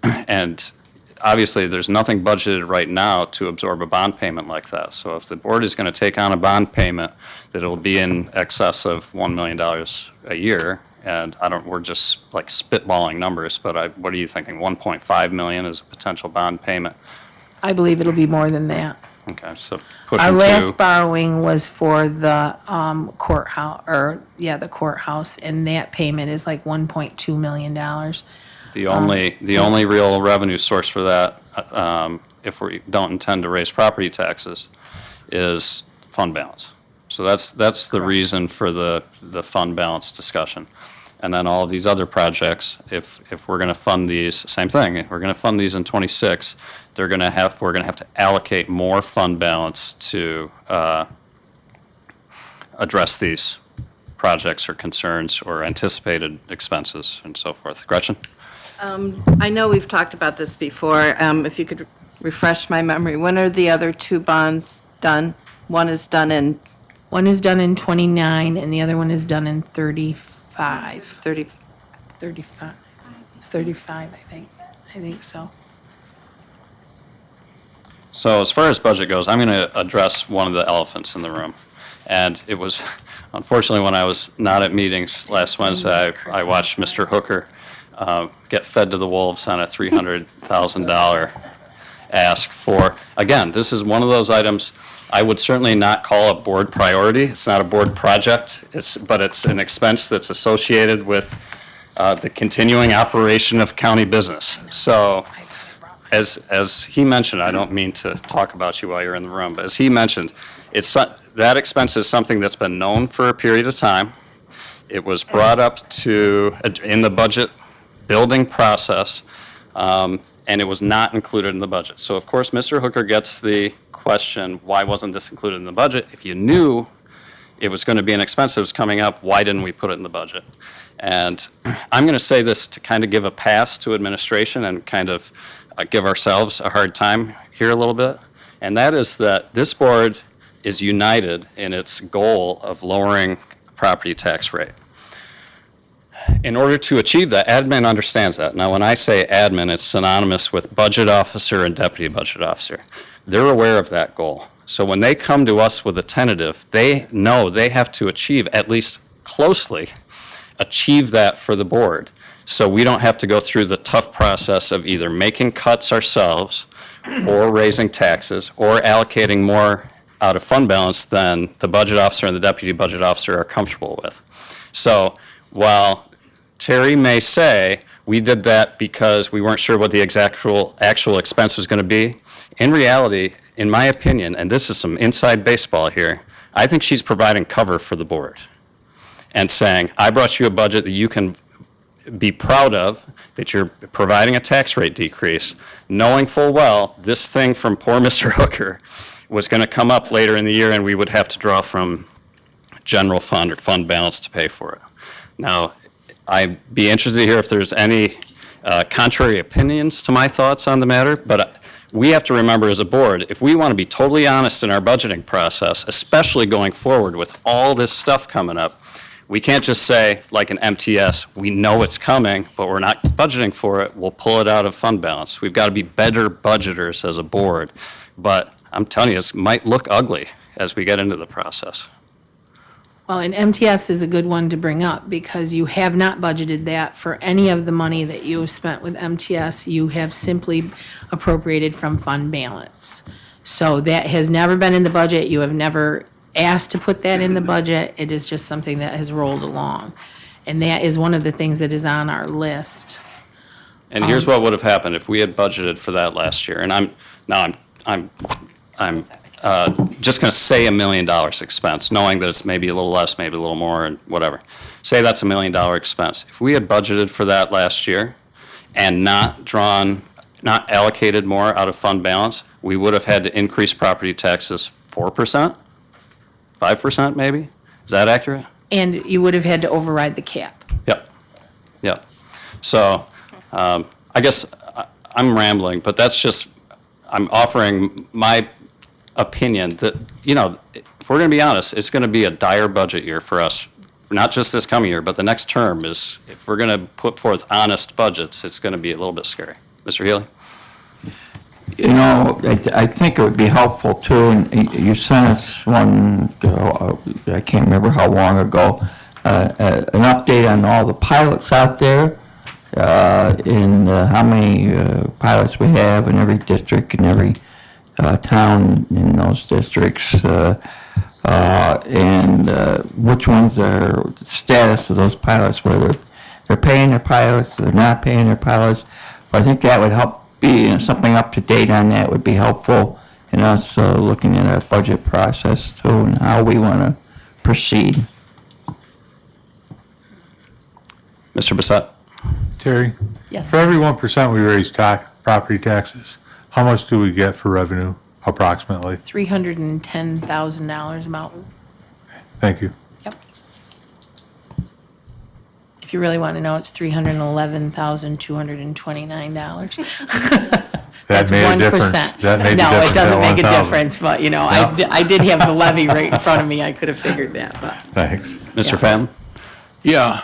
And obviously, there's nothing budgeted right now to absorb a bond payment like that. So if the board is going to take on a bond payment, that it'll be in excess of $1 million a year. And we're just like spitballing numbers, but what are you thinking? 1.5 million is a potential bond payment?
I believe it'll be more than that.
Okay, so
Our
pushing
last
to,
borrowing was for the the courthouse, and that payment is like $1.2 million.
the only real revenue source for that, if we don't intend to raise property taxes, is fund balance. So that's the reason for the fund balance discussion. And then all of these other projects, if we're going to fund these, same thing, if we're going to fund these in 26, we're going to have to allocate more fund balance to address these projects or concerns or anticipated expenses and so forth. Gretchen?
I know we've talked about this before. If you could refresh my memory, when are the other two bonds done? One is done in
One is done in 29, and the other one is done in 35. 35, I think. I think so.
So as far as budget goes, I'm going to address one of the elephants in the room. And it was, unfortunately, when I was not at meetings last Wednesday, I watched Mr. Hooker get fed to the wolves on a $300,000 ask for, again, this is one of those items I would certainly not call a board priority. It's not a board project, but it's an expense that's associated with the continuing operation of county business. So as he mentioned, I don't mean to talk about you while you're in the room, but as he mentioned, that expense is something that's been known for a period of time. It was brought up in the budget building process, and it was not included in the budget. So of course, Mr. Hooker gets the question, why wasn't this included in the budget? If you knew it was going to be an expense that was coming up, why didn't we put it in the budget? And I'm going to say this to kind of give a pass to administration and kind of give ourselves a hard time here a little bit. And that is that this board is united in its goal of lowering property tax rate. In order to achieve that, admin understands that. Now, when I say admin, it's synonymous with budget officer and deputy budget officer. They're aware of that goal. So when they come to us with a tentative, they know they have to achieve, at least closely, achieve that for the board. So we don't have to go through the tough process of either making cuts ourselves or raising taxes or allocating more out of fund balance than the budget officer and the deputy budget officer are comfortable with. So while Terry may say, we did that because we weren't sure what the actual expense was going to be, in reality, in my opinion, and this is some inside baseball here, I think she's providing cover for the board and saying, I brought you a budget that you can be proud of, that you're providing a tax rate decrease, knowing full well this thing from poor Mr. Hooker was going to come up later in the year and we would have to draw from general fund or fund balance to pay for it. Now, I'd be interested to hear if there's any contrary opinions to my thoughts on the matter, but we have to remember as a board, if we want to be totally honest in our budgeting process, especially going forward with all this stuff coming up, we can't just say, like an MTS, we know it's coming, but we're not budgeting for it, we'll pull it out of fund balance. We've got to be better budgeters as a board, but I'm telling you, it might look ugly as we get into the process.
Well, and MTS is a good one to bring up because you have not budgeted that for any of the money that you have spent with MTS. You have simply appropriated from fund balance. So that has never been in the budget. You have never asked to put that in the budget. It is just something that has rolled along. And that is one of the things that is on our list.
And here's what would have happened if we had budgeted for that last year. And I'm just going to say $1 million expense, knowing that it's maybe a little less, maybe a little more, and whatever. Say that's $1 million expense. If we had budgeted for that last year and not allocated more out of fund balance, we would have had to increase property taxes 4%, 5% maybe? Is that accurate?
And you would have had to override the cap.
Yep. So I guess I'm rambling, but that's just, I'm offering my opinion that, if we're going to be honest, it's going to be a dire budget year for us, not just this coming year, but the next term is, if we're going to put forth honest budgets, it's going to be a little bit scary. Mr. Healy?
I think it would be helpful too, and you sent us one, I can't remember how long ago, an update on all the pilots out there, and how many pilots we have in every district and every town in those districts, and which ones are, the status of those pilots, whether they're paying their pilots, they're not paying their pilots. I think that would help be, something up to date on that would be helpful in us looking at our budget process too and how we want to proceed.
Mr. Bissett?
Terry?
Yes.
For every 1% we raise property taxes, how much do we get for revenue approximately?
$310,000 Mountain.
Thank you.
Yep. If you really want to know, it's $311,229. That's
made a difference.
1%.
That made a
No,
difference
it doesn't
at
make a
1,000.
difference, but,
No.
I did have the levy right in front of me. I could have figured that, but.
Thanks.
Mr. Fadden?
Yeah,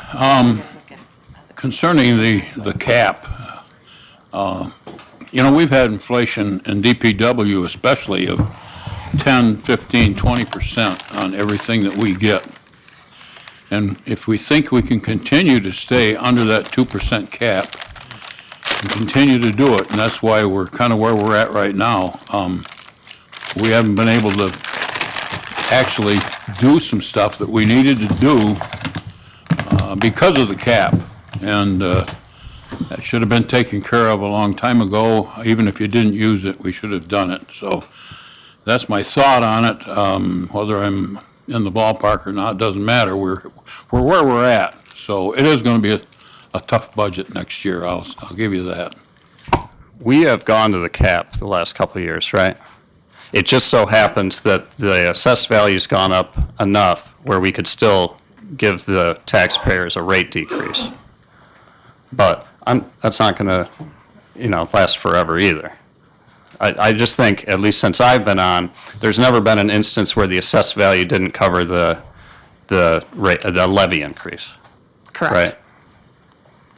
concerning the cap, we've had inflation in DPW especially of 10, 15, 20% on everything that we get. And if we think we can continue to stay under that 2% cap and continue to do it, and that's why we're kind of where we're at right now, we haven't been able to actually do some stuff that we needed to do because of the cap. And that should have been taken care of a long time ago. Even if you didn't use it, we should have done it. So that's my thought on it. Whether I'm in the ballpark or not, doesn't matter. We're where we're at. So it is going to be a tough budget next year. I'll give you that.
We have gone to the cap the last couple of years, right? It just so happens that the assessed value's gone up enough where we could still give the taxpayers a rate decrease. But that's not going to, last forever either. I just think, at least since I've been on, there's never been an instance where the assessed value didn't cover the levy increase,
Correct.
right?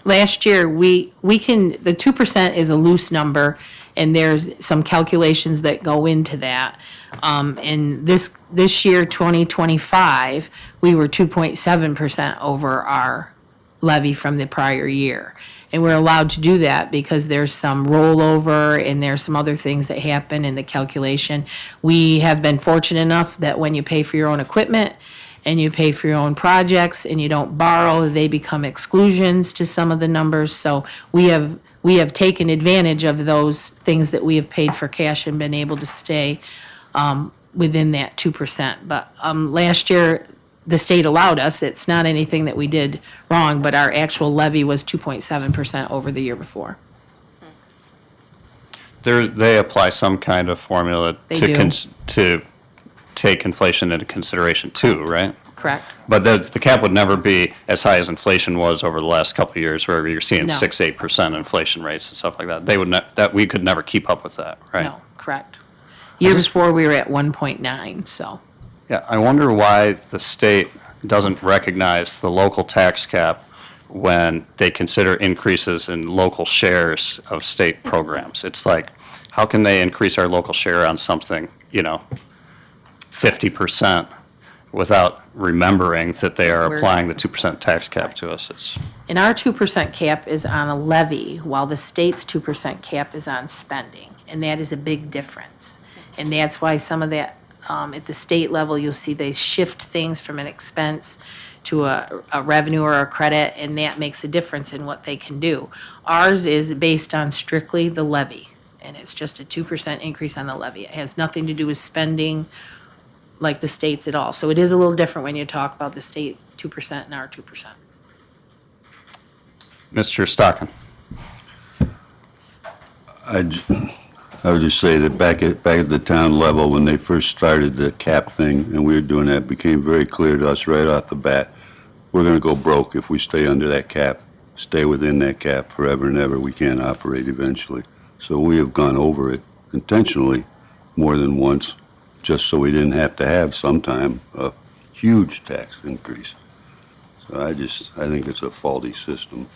Last year, the 2% is a loose number, and there's some calculations that go into that. And this year, 2025, we were 2.7% over our levy from the prior year. And we're allowed to do that because there's some rollover and there's some other things that happen in the calculation. We have been fortunate enough that when you pay for your own equipment and you pay for your own projects and you don't borrow, they become exclusions to some of the numbers. So we have taken advantage of those things that we have paid for cash and been able to stay within that 2%. But last year, the state allowed us. It's not anything that we did wrong, but our actual levy was 2.7% over the year before.
They apply some kind of formula
They
to
do.
to take inflation into consideration too, right?
Correct?
But the cap would never be as high as inflation was over the last couple of years, where you're seeing
No.
6-8% inflation rates and stuff like that. They would that we could never keep up with that, right?
No, correct. Year before, we were at 1.9, so.
Yeah, I wonder why the state doesn't recognize the local tax cap when they consider increases in local shares of state programs. It's like, how can they increase our local share on something, 50%, without remembering that they are
We're-
applying the 2% tax cap to us? It's,
And our 2% cap is on a levy, while the state's 2% cap is on spending, and that is a big difference. And that's why some of that, at the state level, you'll see they shift things from an expense to a revenue or a credit, and that makes a difference in what they can do. Ours is based on strictly the levy, and it's just a 2% increase on the levy. It has nothing to do with spending like the states at all. So it is a little different when you talk about the state 2% and our 2%.
Mr. Stockton.
I would just say that back at the town level, when they first started the cap thing, and we were doing that, it became very clear to us right off the bat, we're gonna go broke if we stay under that cap, stay within that cap forever and ever. We can't operate eventually. So we have gone over it intentionally more than once, just so we didn't have to have sometime a huge tax increase. So I think it's a faulty system.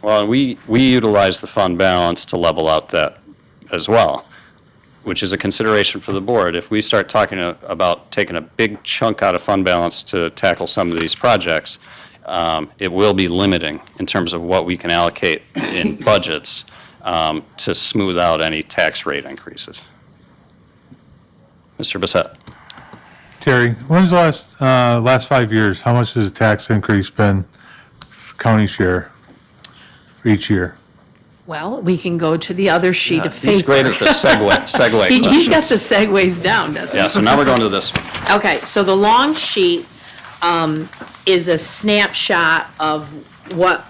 Well, we utilize the fund balance to level out that as well, which is a consideration for the board. If we start talking about taking a big chunk out of fund balance to tackle some of these projects, it will be limiting in terms of what we can allocate in budgets to smooth out any tax rate increases. Mr. Bissett.
Terry, when's the last 5 years, how much has the tax increase been county share for each year?
Well, we can go to the other sheet of paper.
He's great at the segue
He's got the
questions.
segues down, doesn't he?
Yeah, so now we're going to this one.
Okay, so the long sheet is a snapshot of what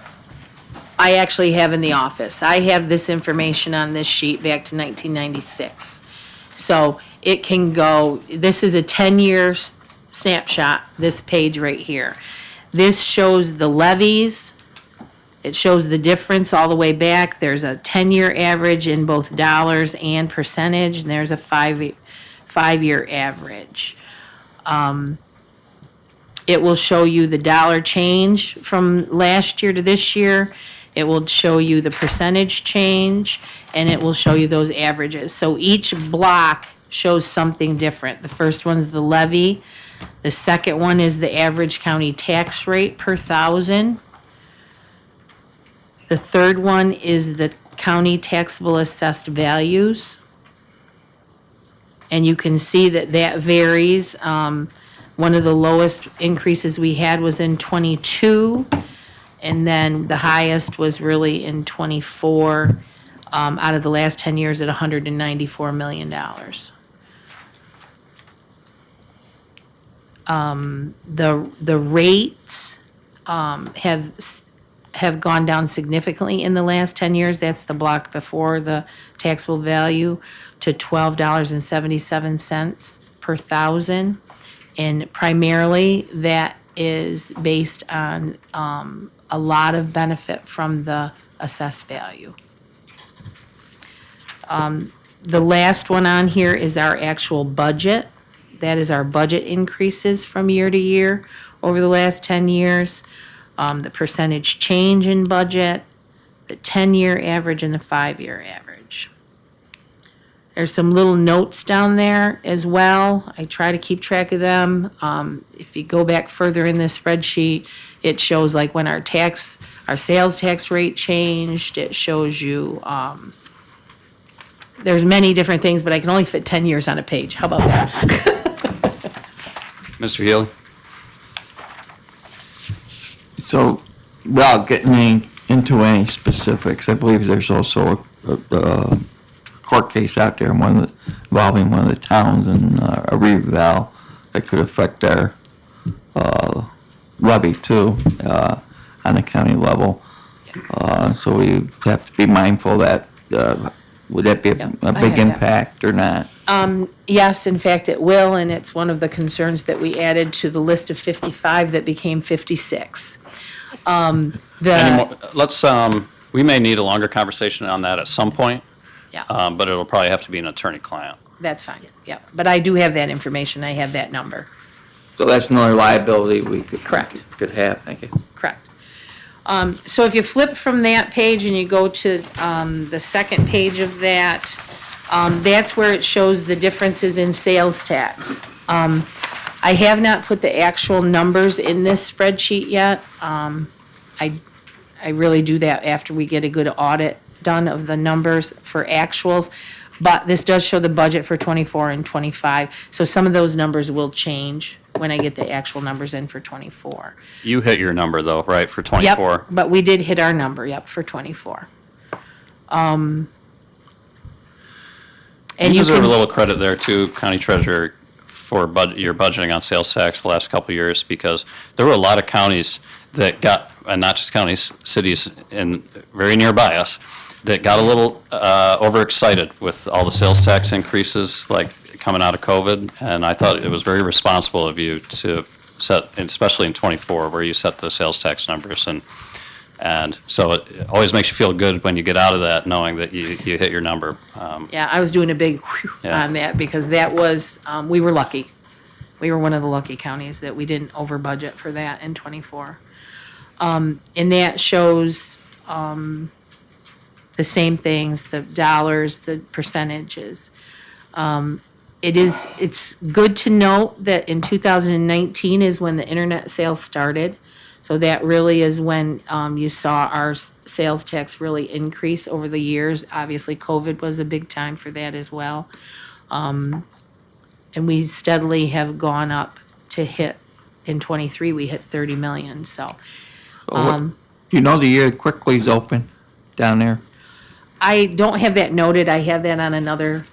I actually have in the office. I have this information on this sheet back to 1996. So it can go, this is a 10-year snapshot, this page right here. This shows the levies. It shows the difference all the way back. There's a 10-year average in both dollars and percentage, and there's a five-year average. It will show you the dollar change from last year to this year. It will show you the percentage change, and it will show you those averages. So each block shows something different. The first one's the levy. The second one is the average county tax rate per thousand. The third one is the county taxable assessed values. And you can see that that varies. One of the lowest increases we had was in '22, and then the highest was really in '24, out of the last 10 years at $194 million. The rates have gone down significantly in the last 10 years. That's the block before the taxable value, to $12.77 per thousand. And primarily, that is based on a lot of benefit from the assessed value. The last one on here is our actual budget. That is our budget increases from year to year over the last 10 years. The percentage change in budget, the 10-year average, and the 5-year average. There's some little notes down there as well. I try to keep track of them. If you go back further in this spreadsheet, it shows like when our sales tax rate changed. It shows you, there's many different things, but I can only fit 10 years on a page. How about that?
Mr. Healy?
So, without getting into any specifics, I believe there's also a court case out there, involving one of the towns in Reeville that could affect our levy too, on the county level. So we have to be mindful that, would that be
Yep,
a
I
big
have that.
impact or not?
Yes, in fact, it will, and it's one of the concerns that we added to the list of 55 that became 56.
Any more- Let's, we may need a longer conversation on that at some point,
Yeah,
but it'll probably have to be an attorney-client.
that's fine, yeah. But I do have that information, I have that number,
So that's another liability we could.
Correct.
Could have, thank you.
correct. So if you flip from that page and you go to the second page of that, that's where it shows the differences in sales tax. I have not put the actual numbers in this spreadsheet yet. I really do that after we get a good audit done of the numbers for actuals. But this does show the budget for '24 and '25, so some of those numbers will change when I get the actual numbers in for '24.
You hit your number though, right, for 24?
Yep, but we did hit our number, yep, for '24. And
You
you
deserve a
can,
little credit there too, County Treasurer, for your budgeting on sales tax the last couple of years, because there were a lot of counties that got, and not just counties, cities in, very nearby us, that got a little overexcited with all the sales tax increases, like coming out of COVID. And I thought it was very responsible of you to set, especially in '24, where you set the sales tax numbers. And so it always makes you feel good when you get out of that, knowing that you hit your number.
yeah, I was doing a big whew
Yeah.
on that, because that was, we were lucky. We were one of the lucky counties that we didn't over budget for that in '24. And that shows the same things, the dollars, the percentages. It's good to note that in 2019 is when the internet sales started. So that really is when you saw our sales tax really increase over the years. Obviously, COVID was a big time for that as well. And we steadily have gone up to hit, in '23, we hit 30 million, so.
Do you know the year Quickly's open down there?
I don't have that noted, I have that on another,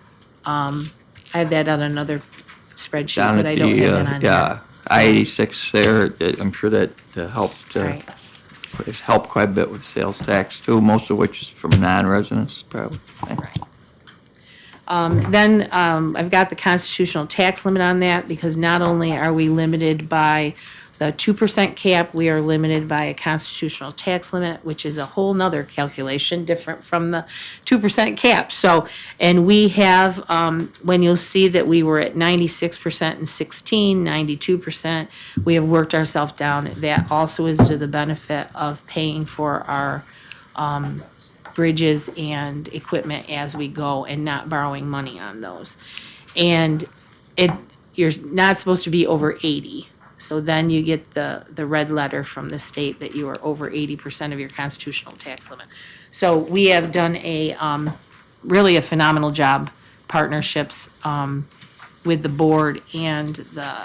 spreadsheet,
Down
but
at
I don't
the,
have that on here.
yeah, I-86 there, I'm sure that helped,
Right.
it's helped quite a bit with sales tax too, most of which is from non-residents probably.
Then I've got the constitutional tax limit on that, because not only are we limited by the 2% cap, we are limited by a constitutional tax limit, which is a whole nother calculation, different from the 2% cap. So, and we have, when you'll see that we were at 96% in 16, 92%, we have worked ourselves down. That also is to the benefit of paying for our bridges and equipment as we go and not borrowing money on those. And you're not supposed to be over 80. So then you get the red letter from the state that you are over 80% of your constitutional tax limit. So we have done really a phenomenal job, partnerships with the board and the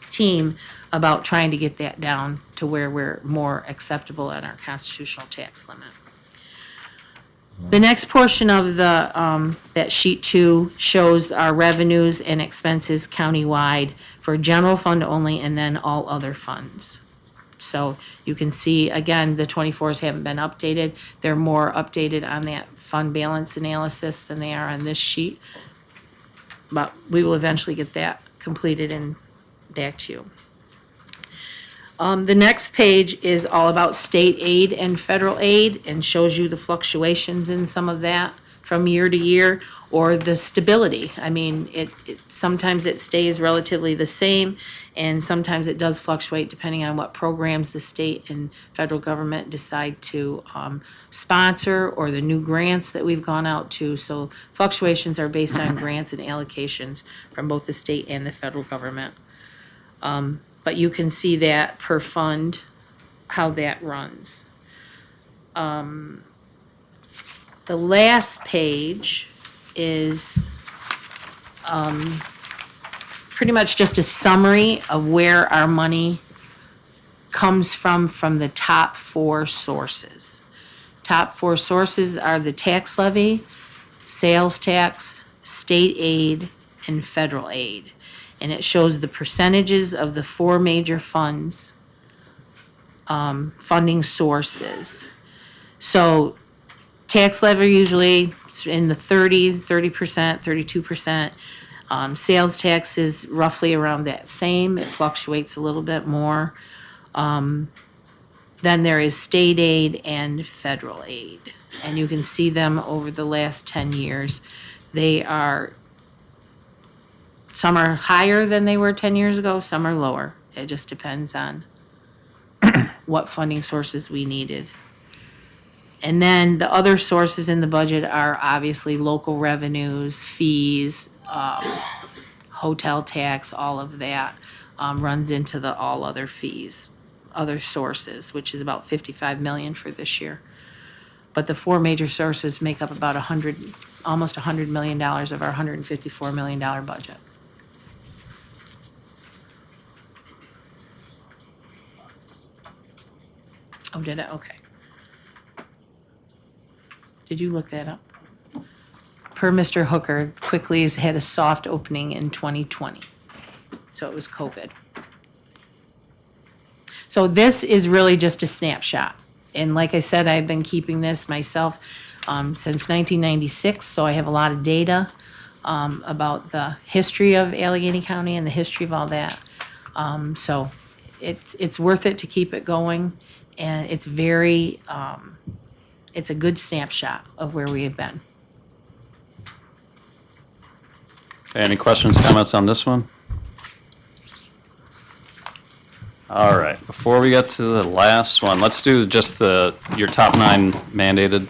team about trying to get that down to where we're more acceptable at our constitutional tax limit. The next portion of the, that sheet 2 shows our revenues and expenses countywide for general fund only and then all other funds. So you can see, again, the 24s haven't been updated. They're more updated on that fund balance analysis than they are on this sheet. But we will eventually get that completed and back to you. The next page is all about state aid and federal aid and shows you the fluctuations in some of that from year to year, or the stability. I mean, sometimes it stays relatively the same, and sometimes it does fluctuate depending on what programs the state and federal government decide to sponsor, or the new grants that we've gone out to. So fluctuations are based on grants and allocations from both the state and the federal government. But you can see that per fund, how that runs. The last page is pretty much just a summary of where our money comes from the top 4 sources. Top 4 sources are the tax levy, sales tax, state aid, and federal aid. and it shows the percentages of the four major funds, funding sources. So tax levy usually is in the 30%, 32%. Sales tax is roughly around that same. It fluctuates a little bit more. Then there is state aid and federal aid. And you can see them over the last 10 years. They are, some are higher than they were 10 years ago, some are lower. It just depends on what funding sources we needed. And then the other sources in the budget are obviously local revenues, fees, hotel tax, all of that runs into the all other fees, other sources, which is about 55 million for this year. But the four major sources make up about almost $100 million of our $154 million budget. Oh, did it? Okay. Did you look that up? Per Mr. Hooker, Quickly has had a soft opening in 2020. So it was COVID. So this is really just a snapshot. And like I said, I've been keeping this myself since 1996, so I have a lot of data about the history of Allegheny County and the history of all that. So it's worth it to keep it going, and it's very, it's a good snapshot of where we have been.
Any questions, comments on this one? All right, before we get to the last one, let's do just your top 9 mandated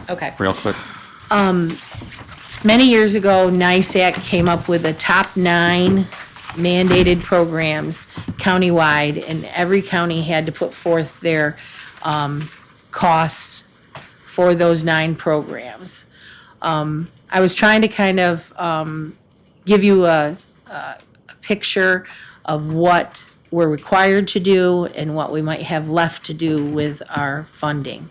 Okay.
real quick.
Many years ago, NISAC came up with the top 9 mandated programs countywide, and every county had to put forth their costs for those 9 programs. I was trying to kind of give you a picture of what we're required to do and what we might have left to do with our funding.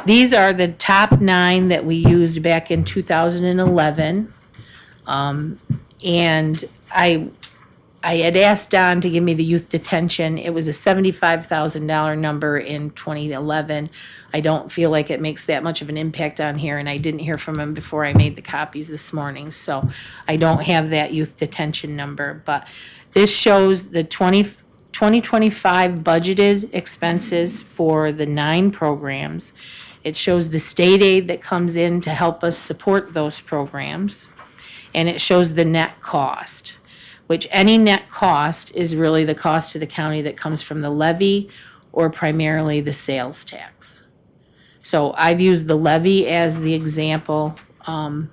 These are the top 9 that we used back in 2011. And I had asked Don to give me the youth detention. It was a $75,000 number in 2011. I don't feel like it makes that much of an impact on here, and I didn't hear from him before I made the copies this morning, so I don't have that youth detention number. But this shows the 2025 budgeted expenses for the 9 programs. It shows the state aid that comes in to help us support those programs. And it shows the net cost, which any net cost is really the cost to the county that comes from the levy or primarily the sales tax. So I've used the levy as the example to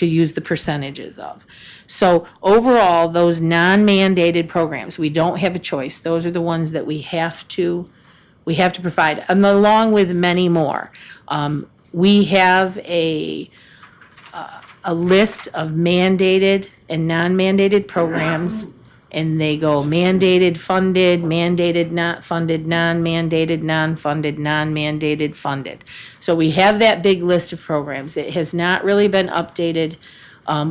use the percentages of. So overall, those non-mandated programs, we don't have a choice. Those are the ones that we have to provide, and along with many more. We have a list of mandated and non-mandated programs, and they go mandated, funded, mandated, not funded, non-mandated, non-funded, non-mandated, funded. So we have that big list of programs. It has not really been updated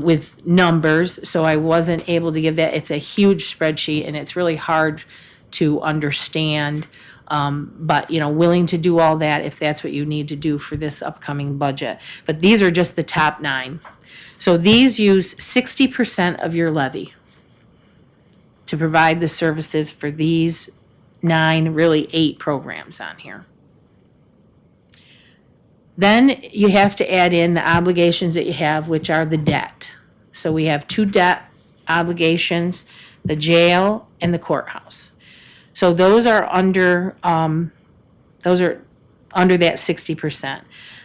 with numbers, so I wasn't able to give that. It's a huge spreadsheet, and it's really hard to understand. But, willing to do all that if that's what you need to do for this upcoming budget. But these are just the top 9. So these use 60% of your levy to provide the services for these 9, really 8 programs on here. Then you have to add in the obligations that you have, which are the debt. So we have 2 debt obligations, the jail and the courthouse. So those are under that 60%.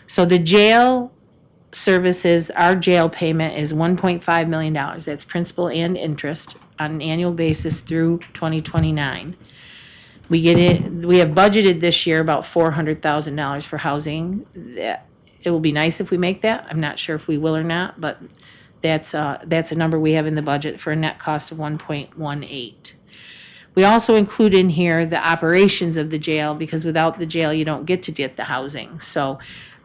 So the jail services, our jail payment is $1.5 million. That's principal and interest on an annual basis through 2029. We have budgeted this year about $400,000 for housing. It will be nice if we make that. I'm not sure if we will or not, but that's a number we have in the budget for a net cost of 1.18. We also include in here the operations of the jail, because without the jail, you don't get to get the housing. So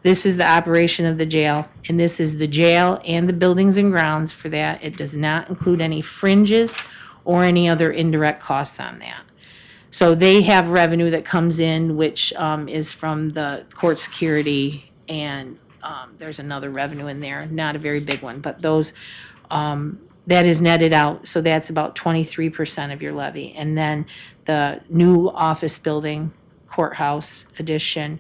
This is the operation of the jail, and this is the jail and the buildings and grounds for that. It does not include any fringes or any other indirect costs on that. So they have revenue that comes in, which is from the court security, and there's another revenue in there, not a very big one, but those, that is netted out, so that's about 23% of your levy. And then the new office building, courthouse addition,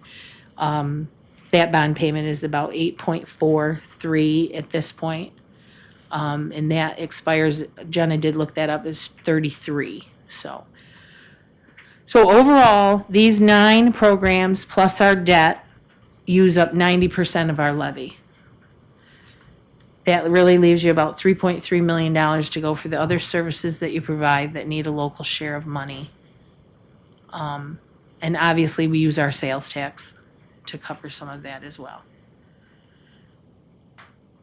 that bond payment is about 8.43 at this point. And that expires, Jenna did look that up, is 33, so. So overall, these 9 programs plus our debt use up 90% of our levy. That really leaves you about $3.3 million to go for the other services that you provide that need a local share of money. And obviously, we use our sales tax to cover some of that as well.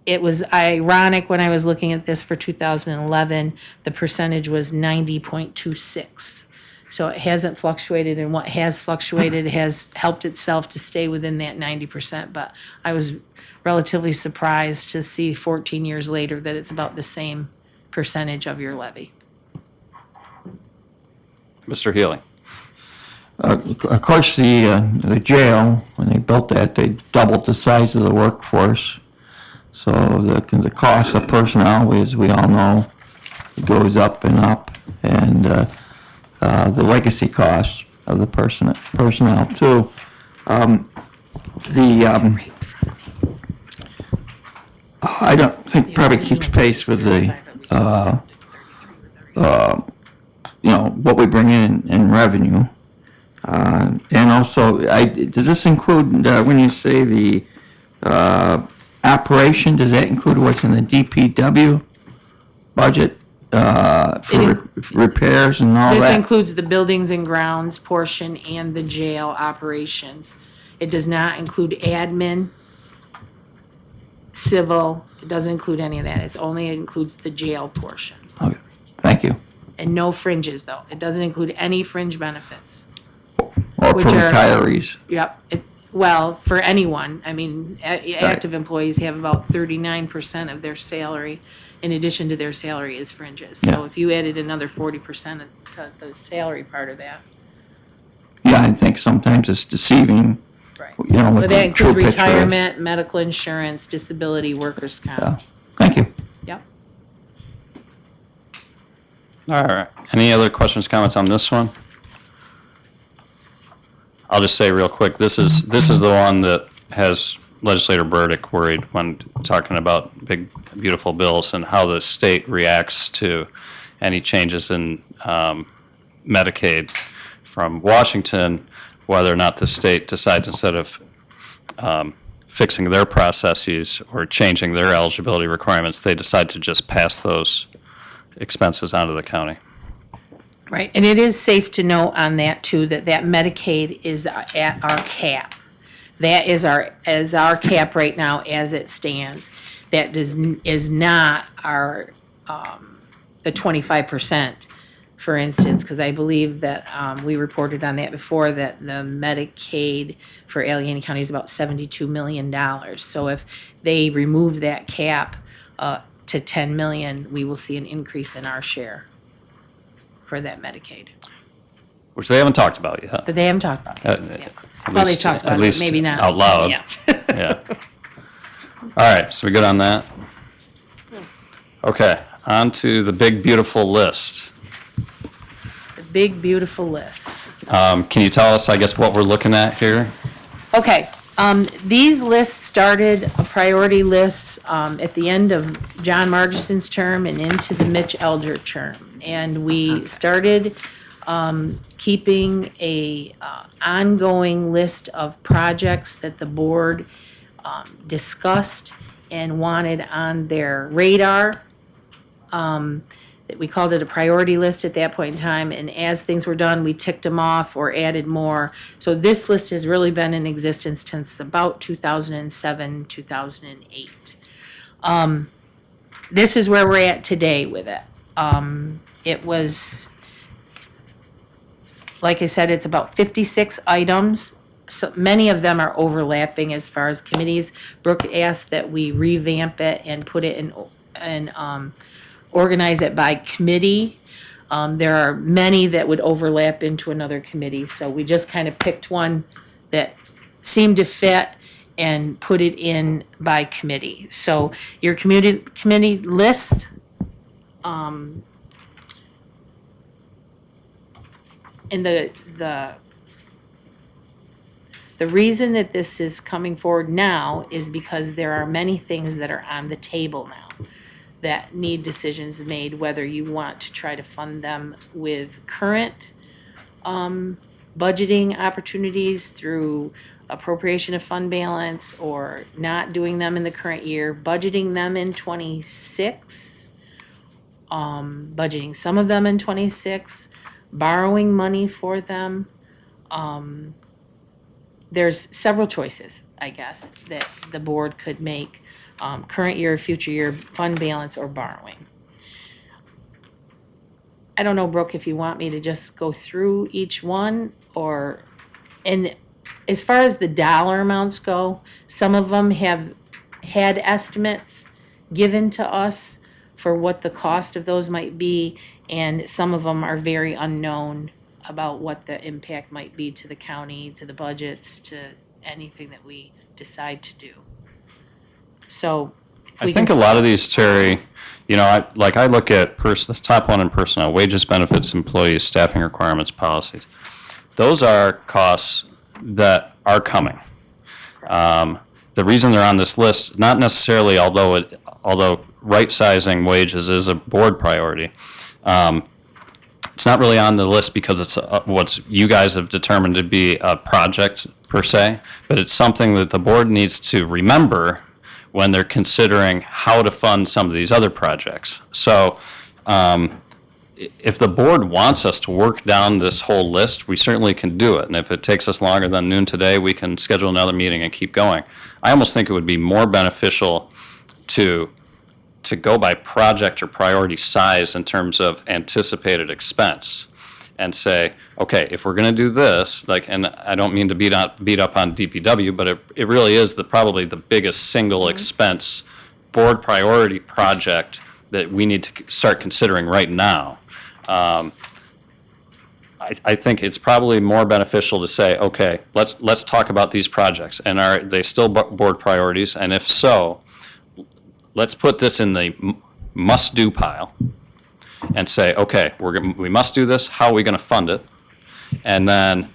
It was ironic when I was looking at this for 2011, the percentage was 90.26. So it hasn't fluctuated, and what has fluctuated has helped itself to stay within that 90%. But I was relatively surprised to see 14 years later that it's about the same percentage of your levy.
Mr. Healy?
Of course, the jail, when they built that, they doubled the size of the workforce. So the cost of personnel, as we all know, goes up and up. And the legacy costs of the personnel too. I don't think probably keeps pace with the, what we bring in revenue. And also, does this include, when you say the operation, does that include what's in the DPW budget for repairs and all
This
that?
includes the buildings and grounds portion and the jail operations. It does not include admin, civil, it doesn't include any of that. It only includes the jail portion.
Okay, thank you.
And no fringes, though. It doesn't include any fringe benefits.
Or for
Which are-
retirees.
Yep. Well, for anyone, I mean, active employees have about 39% of their salary, in addition to their salary, is fringes. So
Yeah.
if you added another 40% of the salary part of that.
Yeah, I think sometimes it's deceiving,
Right.
you know, what
But that
the true
includes
picture is.
retirement, medical insurance, disability, workers'
Yeah.
comp.
Thank you.
Yep.
All right. Any other questions, comments on this one? I'll just say real quick, this is the one that has Legislator Burdick worried when talking about big, beautiful bills and how the state reacts to any changes in Medicaid from Washington, whether or not the state decides, instead of fixing their processes or changing their eligibility requirements, they decide to just pass those expenses onto the county.
Right, and it is safe to note on that too, that Medicaid is at our cap. That is our cap right now as it stands. That is not our, the 25%, for instance, because I believe that we reported on that before, that the Medicaid for Allegheny County is about $72 million. So if they remove that cap to 10 million, we will see an increase in our share for that Medicaid,
Which they haven't talked about yet.
that they haven't talked about.
At
Well, they
least-
talked
at
about it,
least
maybe not.
out loud.
Yeah.
Yeah. All right, so we good on that? Okay, on to the big, beautiful list.
The big, beautiful list.
Can you tell us, I guess, what we're looking at here?
Okay, these lists started, a priority list, at the end of John Margison's term and into the Mitch Elder term. And we started keeping a ongoing list of projects that the board discussed and wanted on their radar. We called it a priority list at that point in time, and as things were done, we ticked them off or added more. So this list has really been in existence since about 2007, 2008. This is where we're at today with it. It was, like I said, it's about 56 items so many of them are overlapping as far as committees. Brooke asked that we revamp it and put it and organize it by committee. There are many that would overlap into another committee, so we just kind of picked one that seemed to fit and put it in by committee. So your committee list, and the reason that this is coming forward now is because there are many things that are on the table now that need decisions made, whether you want to try to fund them with current budgeting opportunities through appropriation of fund balance, or not doing them in the current year, budgeting them in '26, budgeting some of them in '26, borrowing money for them. There's several choices, I guess, that the board could make, current year, future year, fund balance, or borrowing. I don't know, Brooke, if you want me to just go through each one, and as far as the dollar amounts go, some of them have had estimates given to us for what the cost of those might be, and some of them are very unknown about what the impact might be to the county, to the budgets, to anything that we decide to do. So if we
I think a
can
lot of these, Terry, you know, I look at the top one in personnel, wages, benefits, employees, staffing requirements, policies. Those are costs that are coming. The reason they're on this list, not necessarily, although right-sizing wages is a board priority, it's not really on the list because it's what you guys have determined to be a project per se, but it's something that the board needs to remember when they're considering how to fund some of these other projects. So if the board wants us to work down this whole list, we certainly can do it. And if it takes us longer than noon today, we can schedule another meeting and keep going. I almost think it would be more beneficial to go by project or priority size in terms of anticipated expense and say, okay, if we're going to do this, and I don't mean to beat up on DPW, but it really is probably the biggest single expense board priority project that we need to start considering right now. I think it's probably more beneficial to say, okay, let's talk about these projects, and are they still board priorities? And if so, let's put this in the must-do pile and say, okay, we must do this. How are we going to fund it? And then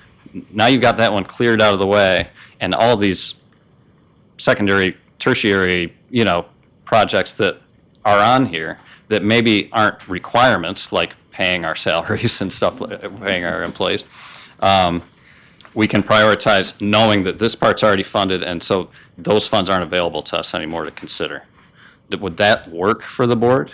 now you've got that one cleared out of the way, and all these secondary, tertiary, projects that are on here that maybe aren't requirements, like paying our salaries and stuff, paying our employees. We can prioritize knowing that this part's already funded, and so those funds aren't available to us anymore to consider. Would that work for the board?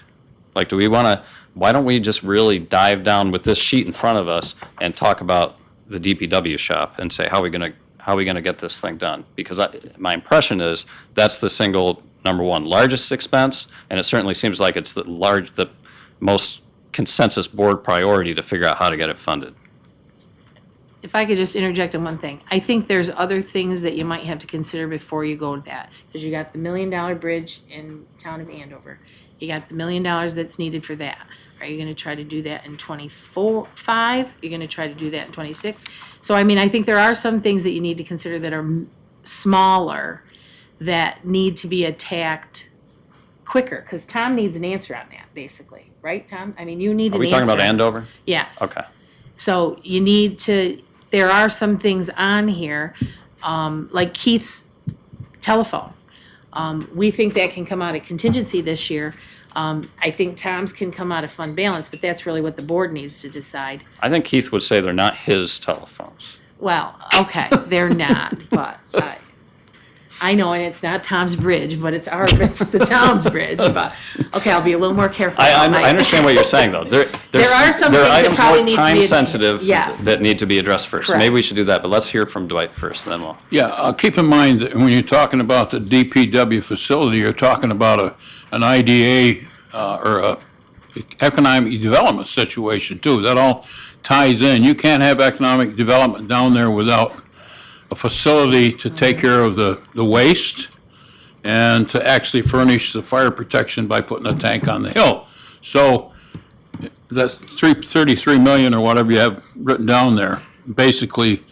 Why don't we just really dive down with this sheet in front of us and talk about the DPW shop and say, how are we going to get this thing done? Because my impression is that's the single number one largest expense, and it certainly seems like it's the most consensus board priority to figure out how to get it funded.
If I could just interject on one thing, I think there's other things that you might have to consider before you go to that. Because you got the $1 million bridge in town of Andover. You got the $1 million that's needed for that. Are you gonna try to do that in 25? You're gonna try to do that in 26? So I think there are some things that you need to consider that are smaller that need to be attacked quicker. Because Tom needs an answer on that, basically. Right, Tom? You need an answer.
Are we talking about Andover?
Yes.
Okay.
So you need to, there are some things on here, like Keith's telephone. We think that can come out of contingency this year. I think Tom's can come out of fund balance, but that's really what the board needs to decide.
I think Keith would say they're not his telephones.
Well, okay, they're not, but I know, and it's not Tom's bridge, but it's the town's bridge, but, okay, I'll be a little more careful.
I understand what you're saying, though. There
are some things that probably need to be
time sensitive
yes.
that need to be addressed first.
Correct.
Maybe we should do that, but let's hear from Dwight first, then we'll.
Yeah, keep in mind that when you're talking about the DPW facility, you're talking about an IDA or a economic development situation too. That all ties in. You can't have economic development down there without a facility to take care of the waste and to actually furnish the fire protection by putting a tank on the hill. So that's 33 million or whatever you have written down there. Basically,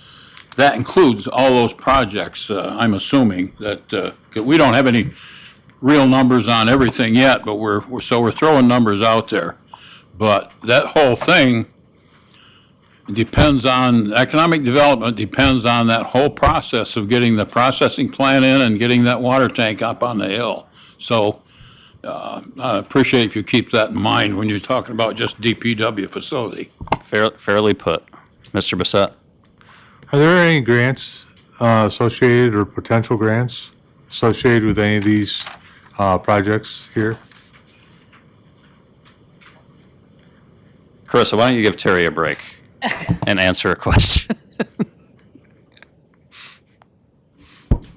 that includes all those projects, I'm assuming, that, we don't have any real numbers on everything yet, but we're throwing numbers out there. But that whole thing depends on, economic development depends on that whole process of getting the processing plant in and getting that water tank up on the hill. So, I appreciate if you keep that in mind when you're talking about just DPW facility.
Fairly put. Mr. Bissett?
Are there any grants associated or potential grants associated with any of these projects here?
Carissa, why don't you give Terry a break and answer a question?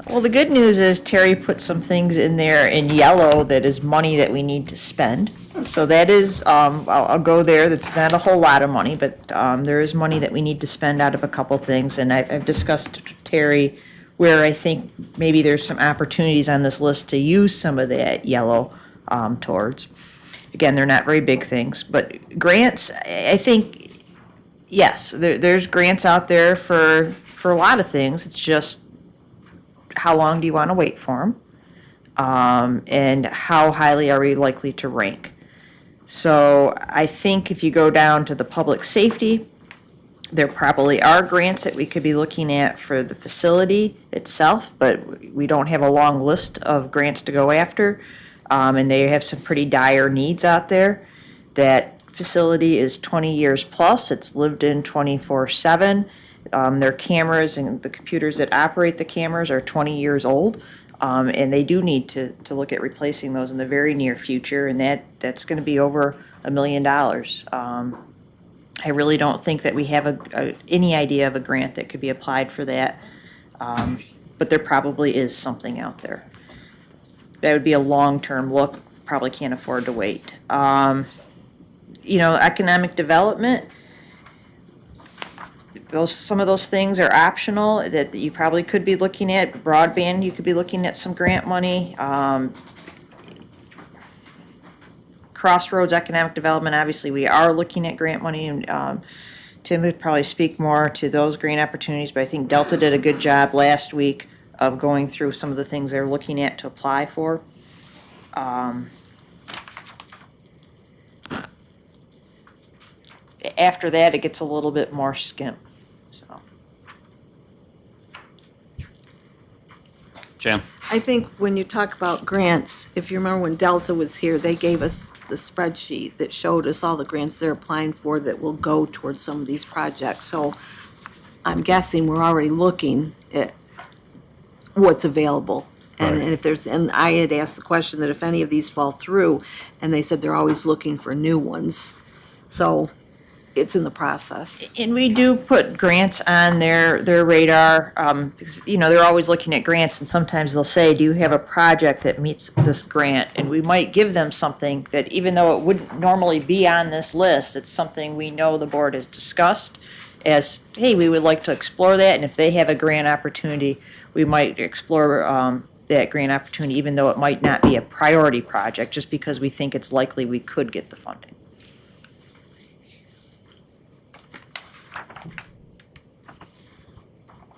Well, the good news is Terry put some things in there in yellow that is money that we need to spend. So that is, I'll go there, that's not a whole lot of money, but there is money that we need to spend out of a couple things. And I've discussed with Terry where I think maybe there's some opportunities on this list to use some of that yellow towards. Again, they're not very big things, but grants, I think, yes, there's grants out there for a lot of things. It's just, how long do you want to wait for them? And how highly are we likely to rank? So I think if you go down to the public safety, there probably are grants that we could be looking at for the facility itself, but we don't have a long list of grants to go after. And they have some pretty dire needs out there. That facility is 20 years plus. It's lived in 24/7. Their cameras and the computers that operate the cameras are 20 years old. And they do need to look at replacing those in the very near future, and that's going to be over $1 million. I really don't think that we have any idea of a grant that could be applied for that, but there probably is something out there. That would be a long-term look, probably can't afford to wait. Economic development, some of those things are optional that you probably could be looking at. Broadband, you could be looking at some grant money. Crossroads Economic Development, obviously, we are looking at grant money, and Tim would probably speak more to those grant opportunities, but I think Delta did a good job last week of going through some of the things they're looking at to apply for. After that, it gets a little bit more skimp, so.
Jan?
I think when you talk about grants, if you remember when Delta was here, they gave us the spreadsheet that showed us all the grants they're applying for that will go towards some of these projects. So I'm guessing we're already looking at what's available. And
Right.
if there's, and I had asked the question that if any of these fall through, and they said they're always looking for new ones. So it's in the process.
And we do put grants on their radar, because, they're always looking at grants, and sometimes they'll say, do you have a project that meets this grant? And we might give them something that, even though it wouldn't normally be on this list, it's something we know the board has discussed as, hey, we would like to explore that, and if they have a grant opportunity, we might explore that grant opportunity, even though it might not be a priority project, just because we think it's likely we could get the funding.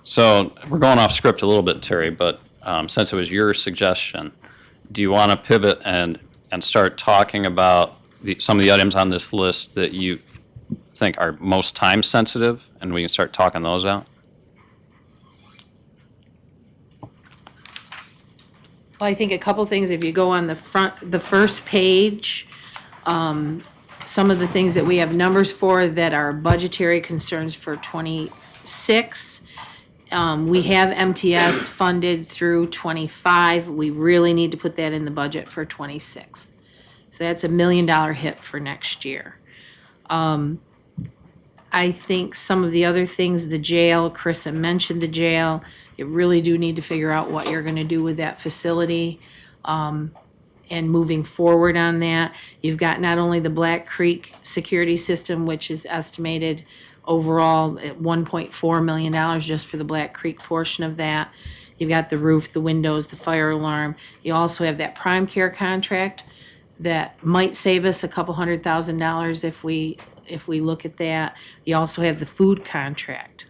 So we're going off script a little bit, Terry, but since it was your suggestion, do you want to pivot and start talking about some of the items on this list that you think are most time sensitive, and we can start talking those out?
Well, I think a couple things, if you go on the first page, some of the things that we have numbers for that are budgetary concerns for '26. We have MTS funded through '25. We really need to put that in the budget for '26. So that's $1 million hit for next year. I think some of the other things, the jail, Carissa mentioned the jail. You really do need to figure out what you're gonna do with that facility, and moving forward on that. You've got not only the Black Creek security system, which is estimated overall at $1.4 million just for the Black Creek portion of that. You've got the roof, the windows, the fire alarm. You also have that prime care contract that might save us a couple $100,000 if we look at that. You also have the food contract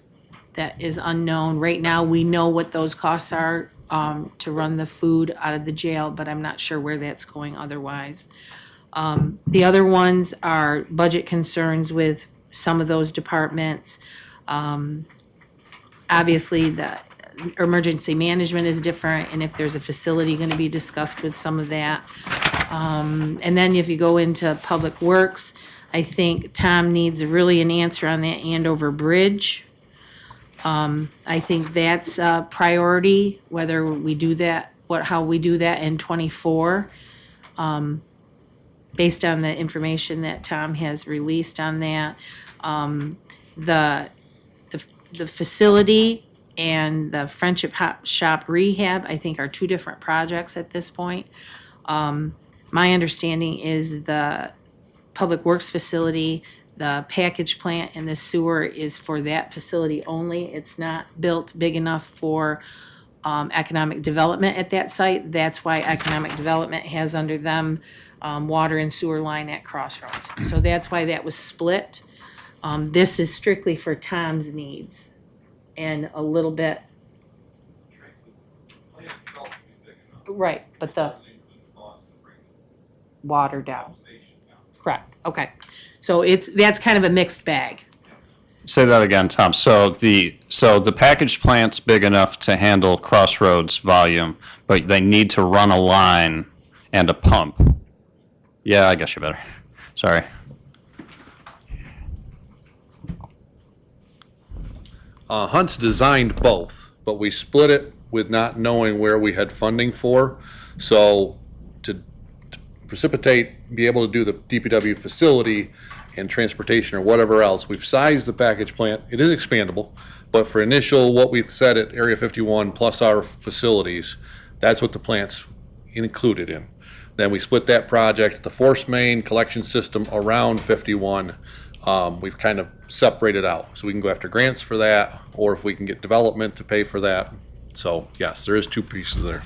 that is unknown. Right now, we know what those costs are to run the food out of the jail, but I'm not sure where that's going otherwise. The other ones are budget concerns with some of those departments. Obviously, the emergency management is different, and if there's a facility going to be discussed with some of that. And then if you go into Public Works, I think Tom needs really an answer on that Andover Bridge. I think that's a priority, whether we do that, how we do that in '24. Based on the information that Tom has released on that. The facility and the Friendship Shop rehab, I think, are two different projects at this point. My understanding is the Public Works facility, the package plant and the sewer is for that facility only. It's not built big enough for economic development at that site. That's why economic development has under them water and sewer line at Crossroads. So that's why that was split. This is strictly for Tom's needs and a little bit. Right, but the water down. Correct, okay. So that's kind of a mixed bag.
Say that again, Tom. So the package plant's big enough to handle Crossroads volume, but they need to run a line and a pump. Yeah, I guess you better. Sorry.
Hunt's designed both, but we split it with not knowing where we had funding for. So to precipitate, be able to do the DPW facility and transportation or whatever else, we've sized the package plant. It is expandable, but for initial, what we've said at Area 51 plus our facilities, that's what the plant's included in. Then we split that project, the force main collection system around 51. We've kind of separated out, so we can go after grants for that, or if we can get development to pay for that. So yes, there is two pieces there.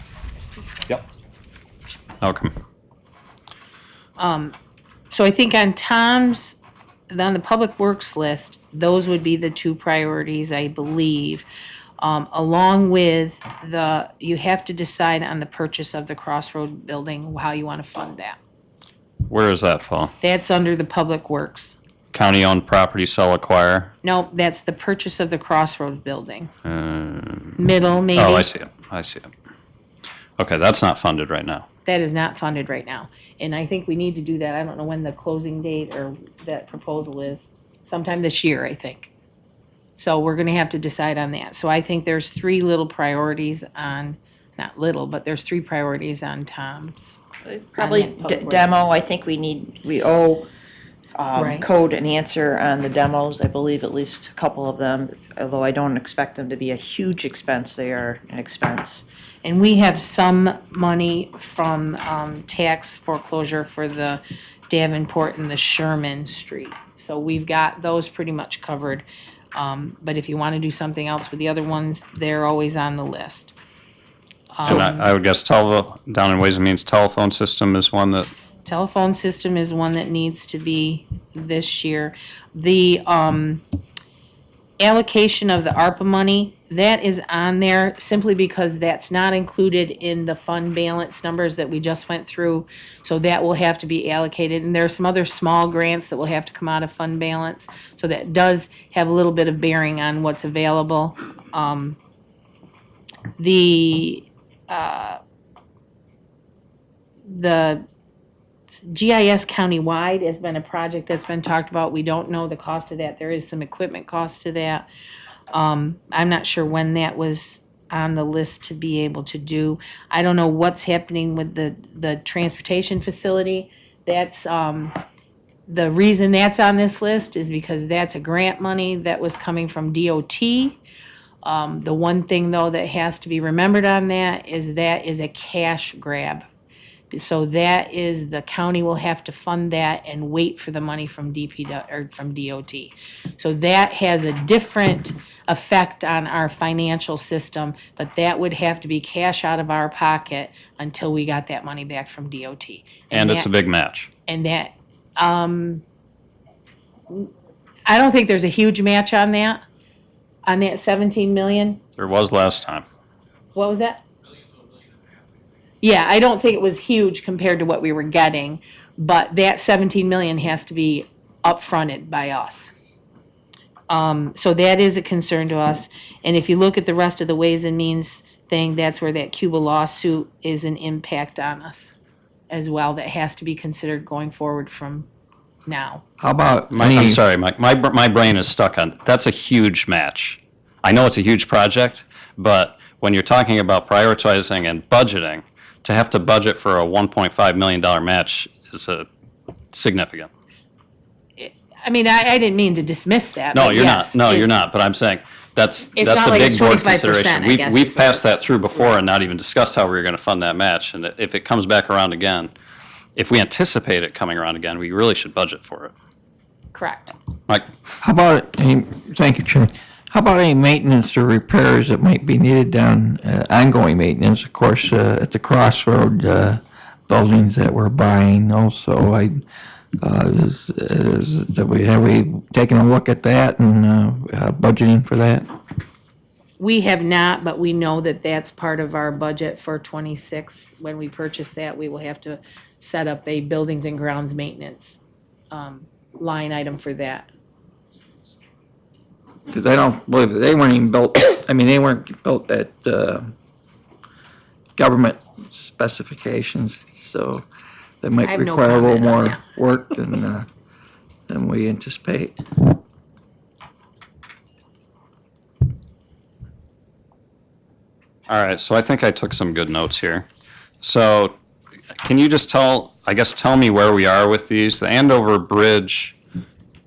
Yep.
Okay.
So I think on Tom's, on the Public Works list, those would be the two priorities, I believe. Along with you have to decide on the purchase of the Crossroad building, how you want to fund that.
Where does that fall?
That's under the Public Works.
County-owned property, sell, acquire?
No, that's the purchase of the Crossroad building. Middle, maybe.
Oh, I see it. I see it. Okay, that's not funded right now.
That is not funded right now. And I think we need to do that. I don't know when the closing date or that proposal is. Sometime this year, I think. So we're gonna have to decide on that. So I think there's three little priorities on, not little, but there's three priorities on Tom's.
Probably
On that Public Works.
demo, I think we owe
Right.
code an answer on the demos. I believe at least a couple of them, although I don't expect them to be a huge expense, they are an expense.
And we have some money from tax foreclosure for the Davenport and the Sherman Street. So we've got those pretty much covered. But if you want to do something else with the other ones, they're always on the list.
And I would guess down in Ways and Means, telephone system is one that,
Telephone system is one that needs to be this year. The allocation of the ARPA money, that is on there simply because that's not included in the fund balance numbers that we just went through. So that will have to be allocated. And there are some other small grants that will have to come out of fund balance. So that does have a little bit of bearing on what's available. The GIS countywide has been a project that's been talked about. We don't know the cost of that. There is some equipment cost to that. I'm not sure when that was on the list to be able to do. I don't know what's happening with the transportation facility. That's, the reason that's on this list is because that's a grant money that was coming from DOT. The one thing though that has to be remembered on that is a cash grab. So that is, the county will have to fund that and wait for the money from or from DOT. So that has a different effect on our financial system, but that would have to be cash out of our pocket until we got that money back from DOT.
And it's a
that-
big match.
And that, I don't think there's a huge match on that 17 million.
There was last time.
What was that? Yeah, I don't think it was huge compared to what we were getting, but that 17 million has to be upfronted by us. So that is a concern to us. And if you look at the rest of the Ways and Means thing, that's where that Cuba lawsuit is an impact on us as well. That has to be considered going forward from now.
How about
I'm sorry, Mike, my brain is stuck on, that's a huge match. I know it's a huge project, but when you're talking about prioritizing and budgeting, to have to budget for a $1.5 million match is significant.
I mean, I didn't mean to dismiss that.
No,
but
you're
yes,
not. No,
it-
you're not. But I'm saying that's
It's
a
not like
big
it's
board
25%,
consideration.
I guess,
We've
is what
passed that through before and not even discussed how we were going to fund that match. And if it comes back around again, if we anticipate it coming around again, we really should budget for it.
Correct.
Mike?
How about, thank you, Chairman. How about any maintenance or repairs that might be needed down, ongoing maintenance, of course, at the Crossroad buildings that we're buying also? Have we taken a look at that and budgeting for that?
We have not, but we know that that's part of our budget for '26. When we purchase that, we will have to set up a buildings and grounds maintenance line item for that.
Because I don't believe, they weren't even built, they weren't built at government specifications, so they
I
might
have no
require a little
comment on
more
that.
work than we anticipate.
All right, so I think I took some good notes here. So can you just tell me where we are with these? The Andover Bridge,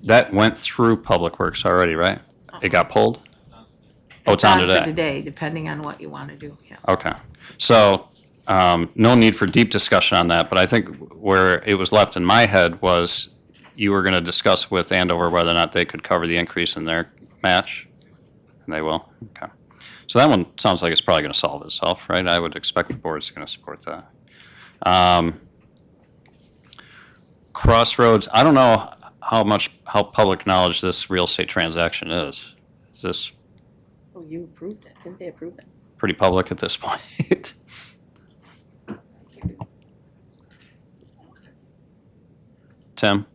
that went through Public Works already, right? It got pulled? Oh, it's on
For
today.
today, depending on what you want to do, yeah.
Okay. So, no need for deep discussion on that, but I think where it was left in my head was you were going to discuss with Andover whether or not they could cover the increase in their match? And they will? Okay. So that one sounds like it's probably going to solve itself, right? I would expect the board's going to support that. Crossroads, I don't know how public knowledge this real estate transaction is. Is this
Oh, you approved it. Didn't they approve it?
pretty public at this point? Tim?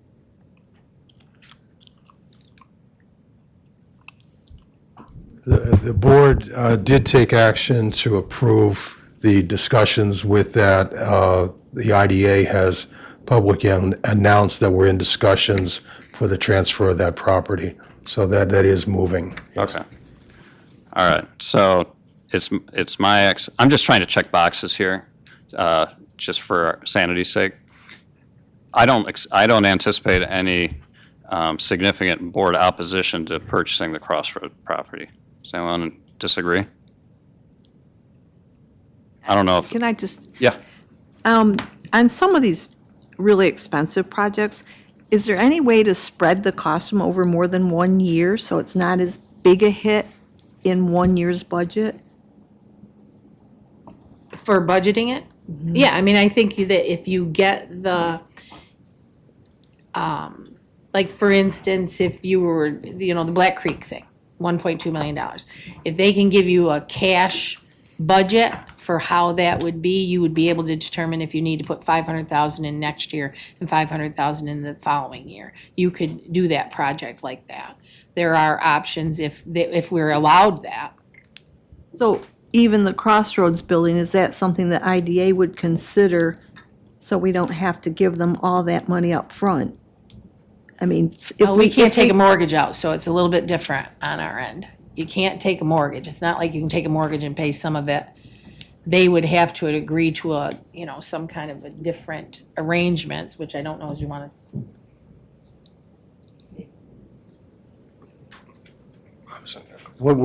The board did take action to approve the discussions with that. The IDA has publicly announced that we're in discussions for the transfer of that property. So that is moving.
Okay. All right, so it's my I'm just trying to check boxes here, just for sanity's sake. I don't anticipate any significant board opposition to purchasing the Crossroad property. Does anyone disagree? I don't know if,
Can I just,
yeah.
on some of these really expensive projects, is there any way to spread the cost from over more than 1 year so it's not as big a hit in 1 year's budget?
For budgeting it? Yeah, I mean, I think that if you get the, like, for instance, if you were, the Black Creek thing, $1.2 million. If they can give you a cash budget for how that would be, you would be able to determine if you need to put 500,000 in next year and 500,000 in the following year. You could do that project like that. There are options if we're allowed that.
So even the Crossroads building, is that something that IDA would consider so we don't have to give them all that money up front? I mean, if
Well, we can't
if
take a mortgage out, so it's a little bit different on our end. You can't take a mortgage. It's not like you can take a mortgage and pay some of it. They would have to agree to some kind of a different arrangements, which I don't know as you want to.
What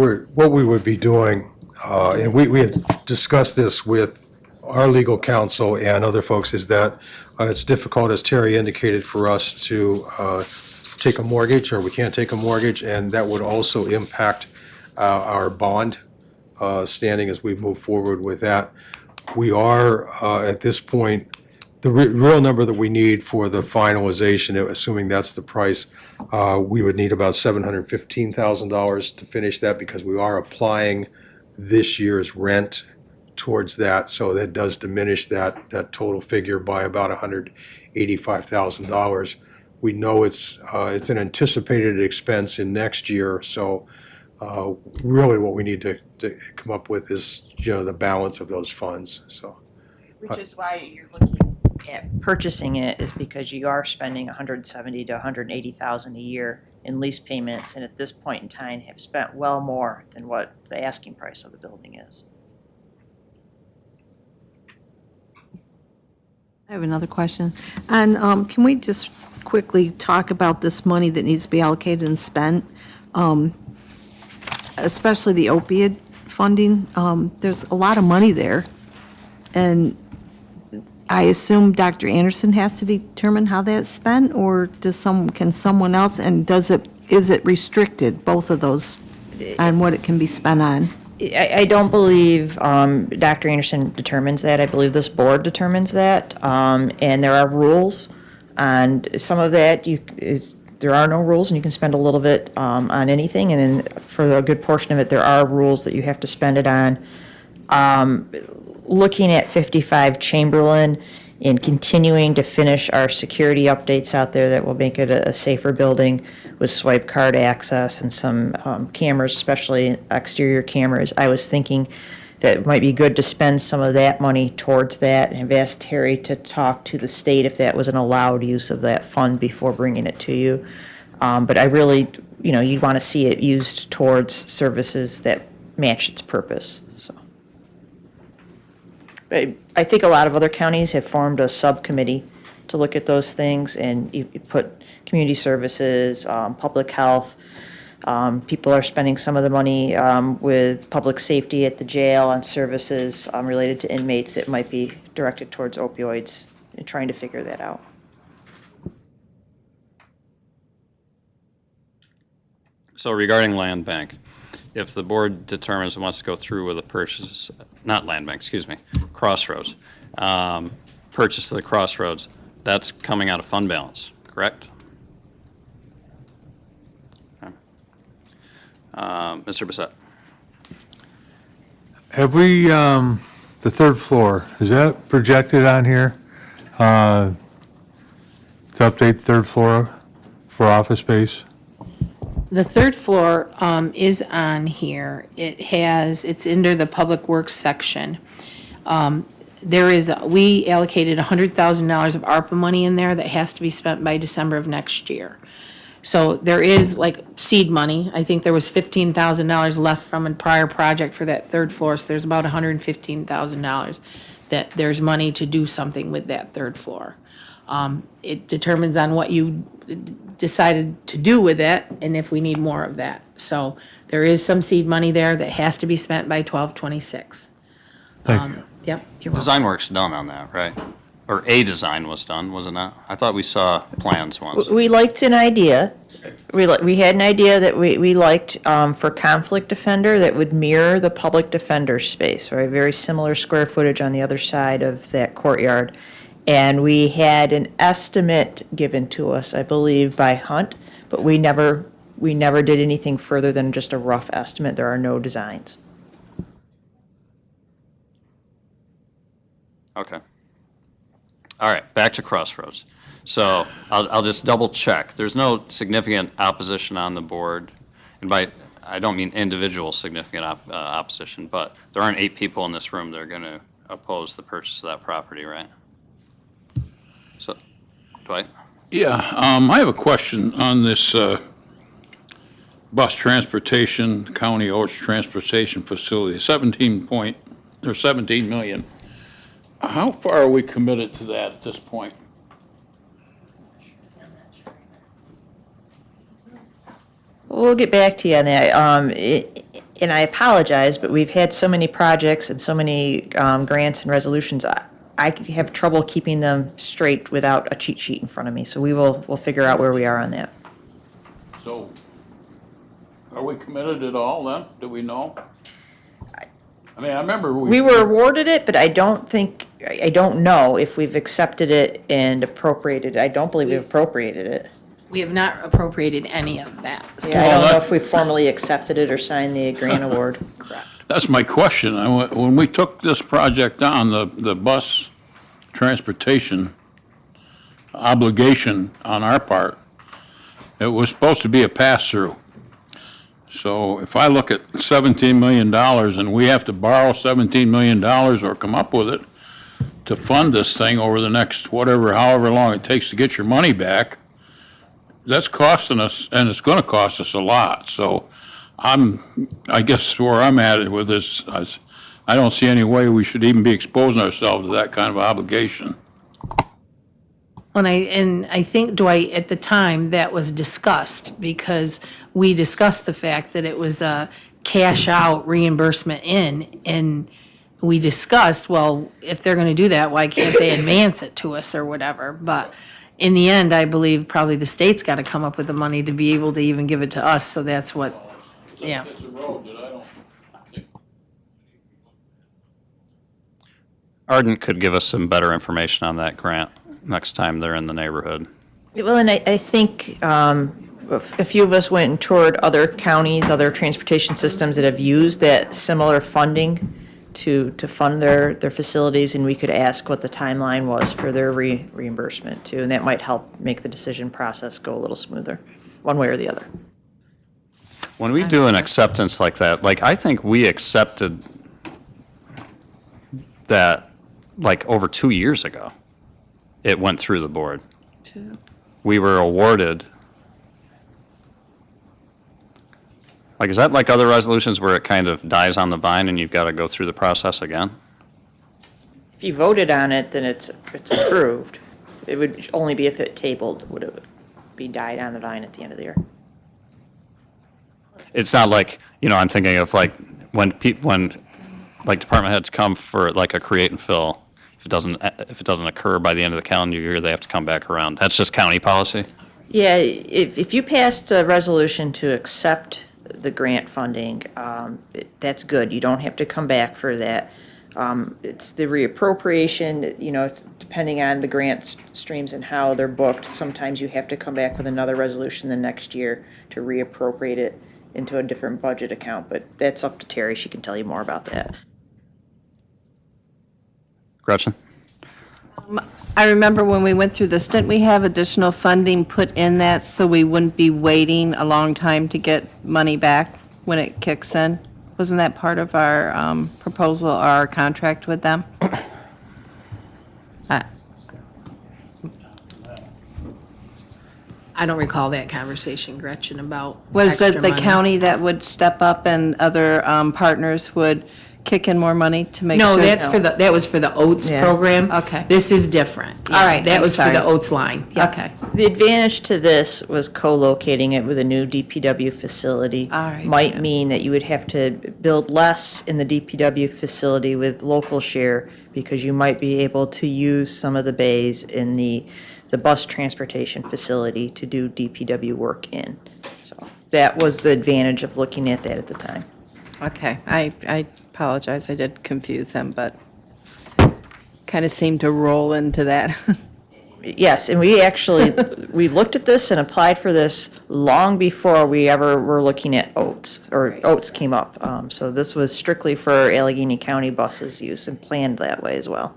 we would be doing, and we had discussed this with our legal counsel and other folks is that it's difficult, as Terry indicated, for us to take a mortgage, or we can't take a mortgage, and that would also impact our bond standing as we move forward with that. We are, at this point, the real number that we need for the finalization, assuming that's the price, we would need about $715,000 to finish that, because we are applying this year's rent towards that, so that does diminish that total figure by about $185,000. We know it's an anticipated expense in next year, so really what we need to come up with is, the balance of those funds, so.
Which is why you're looking at purchasing it, is because you are spending $170,000 to $180,000 a year in lease payments, and at this point in time have spent well more than what the asking price of the building is.
I have another question. And can we just quickly talk about this money that needs to be allocated and spent, especially the opioid funding? There's a lot of money there, and I assume Dr. Anderson has to determine how that's spent, or can someone else, and is it restricted, both of those, on what it can be spent on?
I don't believe Dr. Anderson determines that. I believe this board determines that. And there are rules on some of that. There are no rules, and you can spend a little bit on anything. And then for a good portion of it, there are rules that you have to spend it on. Looking at 55 Chamberlain and continuing to finish our security updates out there that will make it a safer building with swipe card access and some cameras, especially exterior cameras. I was thinking that it might be good to spend some of that money towards that, and have asked Terry to talk to the state if that was an allowed use of that fund before bringing it to you. But I really, you'd want to see it used towards services that match its purpose, so. I think a lot of other counties have formed a subcommittee to look at those things, and you put community services, public health. People are spending some of the money with public safety at the jail on services related to inmates that might be directed towards opioids, and trying to figure that out.
So regarding land bank, if the board determines it wants to go through with a purchase, not land bank, excuse me, Crossroads, purchase of the Crossroads, that's coming out of fund balance, correct? Okay. Mr. Bissett?
Have we, the third floor, is that projected on here? To update third floor for office space?
The third floor is on here. It's under the Public Works section. We allocated $100,000 of ARPA money in there that has to be spent by December of next year. So there is like seed money. I think there was $15,000 left from a prior project for that third floor, so there's about $115,000 that there's money to do something with that third floor. It determines on what you decided to do with it and if we need more of that. So there is some seed money there that has to be spent by 12/26.
Thank you.
Yep. You're welcome.
Design work's done on that, right? Or a design was done, was it not? I thought we saw plans once.
We liked an idea. We had an idea that we liked for conflict defender that would mirror the public defender space, right? Very similar square footage on the other side of that courtyard. And we had an estimate given to us, I believe, by Hunt, but we never did anything further than just a rough estimate. There are no designs.
Okay. All right, back to Crossroads. So I'll just double check. There's no significant opposition on the board. And I don't mean individual significant opposition, but there aren't 8 people in this room that are going to oppose the purchase of that property, right? So, Dwight?
Yeah, I have a question on this bus transportation, county Oaks transportation facility, 17 million. How far are we committed to that at this point?
We'll get back to you on that. and I apologize, but we've had so many projects and so many grants and resolutions, I have trouble keeping them straight without a cheat sheet in front of me, so we'll figure out where we are on that.
So, are we committed at all then? Do we know? I mean, I remember
We were awarded it, but I don't know if we've accepted it and appropriated it. I don't believe we've appropriated it.
We have not appropriated any of that.
Yeah, I don't know if we formally accepted it or signed the grant award.
That's my question. When we took this project on, the bus transportation obligation on our part, it was supposed to be a pass-through. So if I look at $17 million and we have to borrow $17 million or come up with it to fund this thing over the next however long it takes to get your money back, that's costing us, and it's gonna cost us a lot. So I guess where I'm at with this, I don't see any way we should even be exposing ourselves to that kind of obligation.
And I think, Dwight, at the time, that was discussed, because we discussed the fact that it was a cash-out reimbursement in, and we discussed, well, if they're gonna do that, why can't they advance it to us or whatever? But in the end, I believe probably the state's gotta come up with the money to be able to even give it to us, so that's what, yeah.
It's a road that I don't think.
Ardent could give us some better information on that grant next time they're in the neighborhood.
Well, and I think a few of us went and toured other counties, other transportation systems that have used that similar funding to fund their facilities, and we could ask what the timeline was for their reimbursement too, and that might help make the decision process go a little smoother, one way or the other.
When we do an acceptance like that, like, I think we accepted that, like, over 2 years ago. It went through the board. We were awarded. Like, is that like other resolutions where it kind of dies on the vine and you've got to go through the process again?
If you voted on it, then it's approved. It would only be if it tabled, would it be died on the vine at the end of the year.
It's not like, I'm thinking of like when like department heads come for like a create and fill, if it doesn't occur by the end of the calendar year, they have to come back around. That's just county policy?
Yeah, if you passed a resolution to accept the grant funding, that's good. You don't have to come back for that. It's the reappropriation, it's depending on the grant streams and how they're booked. Sometimes you have to come back with another resolution the next year to reappropriate it into a different budget account, but that's up to Terry. She can tell you more about that.
Gretchen?
I remember when we went through this, didn't we have additional funding put in that so we wouldn't be waiting a long time to get money back when it kicks in? Wasn't that part of our proposal, or our contract with them?
I don't recall that conversation, Gretchen, about
Was it
extra
the
money.
county that would step up and other partners would kick in more money to make sure?
No, that was for the Oats
Yeah.
program.
Okay.
This is different.
All right,
That
I'm
was for
sorry.
the Oats line. Yeah.
Okay.
The advantage to this was co-locating it with a new DPW facility.
All right,
Might mean that you would have to build less in the DPW facility with local share, because you might be able to use some of the bays in the bus transportation facility to do DPW work in. So that was the advantage of looking at that at the time.
Okay, I apologize, I did confuse them, but kind of seemed to roll into that.
Yes, and we actually, we looked at this and applied for this long before we ever were looking at Oats, or Oats came up. So this was strictly for Allegheny County buses use and planned that way as well.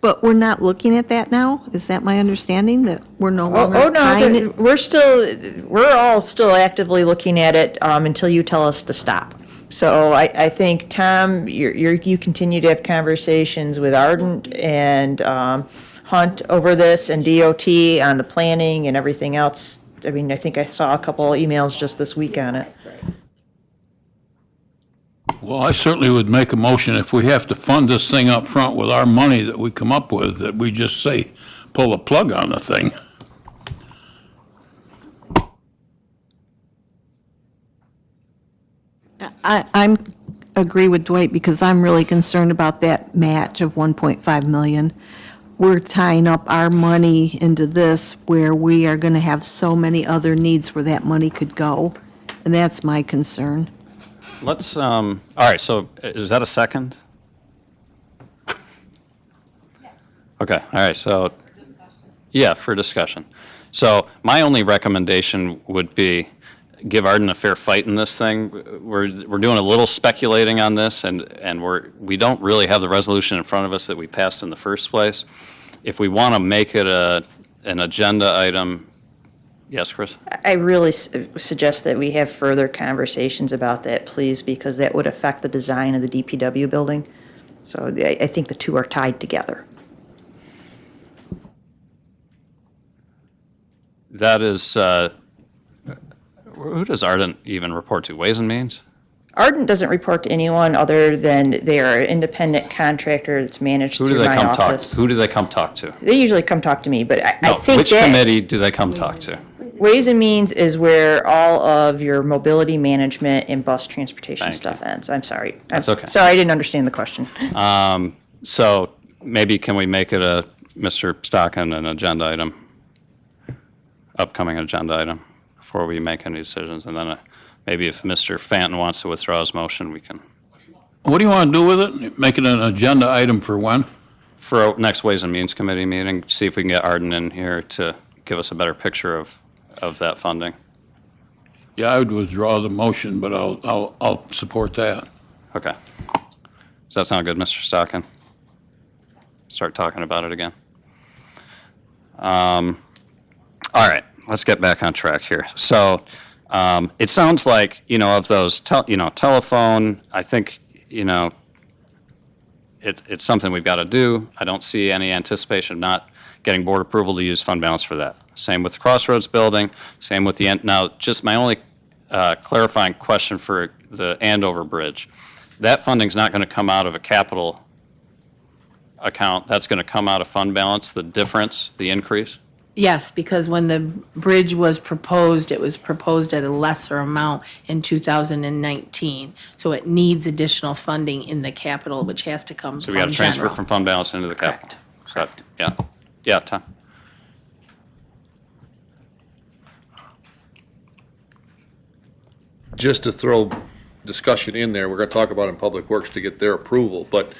But we're not looking at that now? Is that my understanding, that we're no longer
Oh,
tying
no,
it?
we're all still actively looking at it until you tell us to stop. So I think, Tom, you continue to have conversations with Ardent and Hunt over this, and DOT on the planning and everything else. I mean, I think I saw a couple emails just this week on it.
Well, I certainly would make a motion, if we have to fund this thing up front with our money that we come up with, that we just say, pull the plug on the thing.
I'm agree with Dwight because I'm really concerned about that match of 1.5 million. We're tying up our money into this where we are going to have so many other needs where that money could go, and that's my concern.
Let's, all right, so is that a second? Yes. Okay, all right, so. Yeah, for discussion. So my only recommendation would be give Arden a fair fight in this thing. We're doing a little speculating on this, and we don't really have the resolution in front of us that we passed in the first place. If we want to make it an agenda item, yes, Chris?
I really suggest that we have further conversations about that, please, because that would affect the design of the DPW building. So I think the two are tied together.
That is, who does Arden even report to? Ways and Means?
Ardent doesn't report to anyone other than they are an independent contractor that's managed
Who do
through
they
my
come talk?
office.
Who do they come talk to?
They usually come talk to me, but I
No,
think
which
that
committee do they come talk to?
Ways and Means is where all of your mobility management and bus transportation
Thank
stuff ends. I'm sorry.
That's okay.
Sorry, I didn't understand the question.
So maybe can we make it Mr. Stockton, an agenda item? Upcoming agenda item before we make any decisions, and then maybe if Mr. Fanton wants to withdraw his motion, we can.
What do you want to do with it? Make it an agenda item for when?
For our next Ways and Means Committee meeting, see if we can get Arden in here to give us a better picture of that funding.
Yeah, I would withdraw the motion, but I'll support that.
Okay. Does that sound good, Mr. Stockton? Start talking about it again. All right, let's get back on track here. So it sounds like, of those, telephone, I think, it's something we've got to do. I don't see any anticipation of not getting board approval to use fund balance for that. Same with the Crossroads building, same with now, just my only clarifying question for the Andover Bridge. That funding's not going to come out of a capital account. That's going to come out of fund balance, the difference, the increase?
Yes, because when the bridge was proposed, it was proposed at a lesser amount in 2019. So it needs additional funding in the capital, which has to come
So
from
we got to transfer
general.
from fund balance into the capital. Correct. Yeah. Yeah, Tom?
Just to throw discussion in there, we're gonna talk about in Public Works to get their approval, but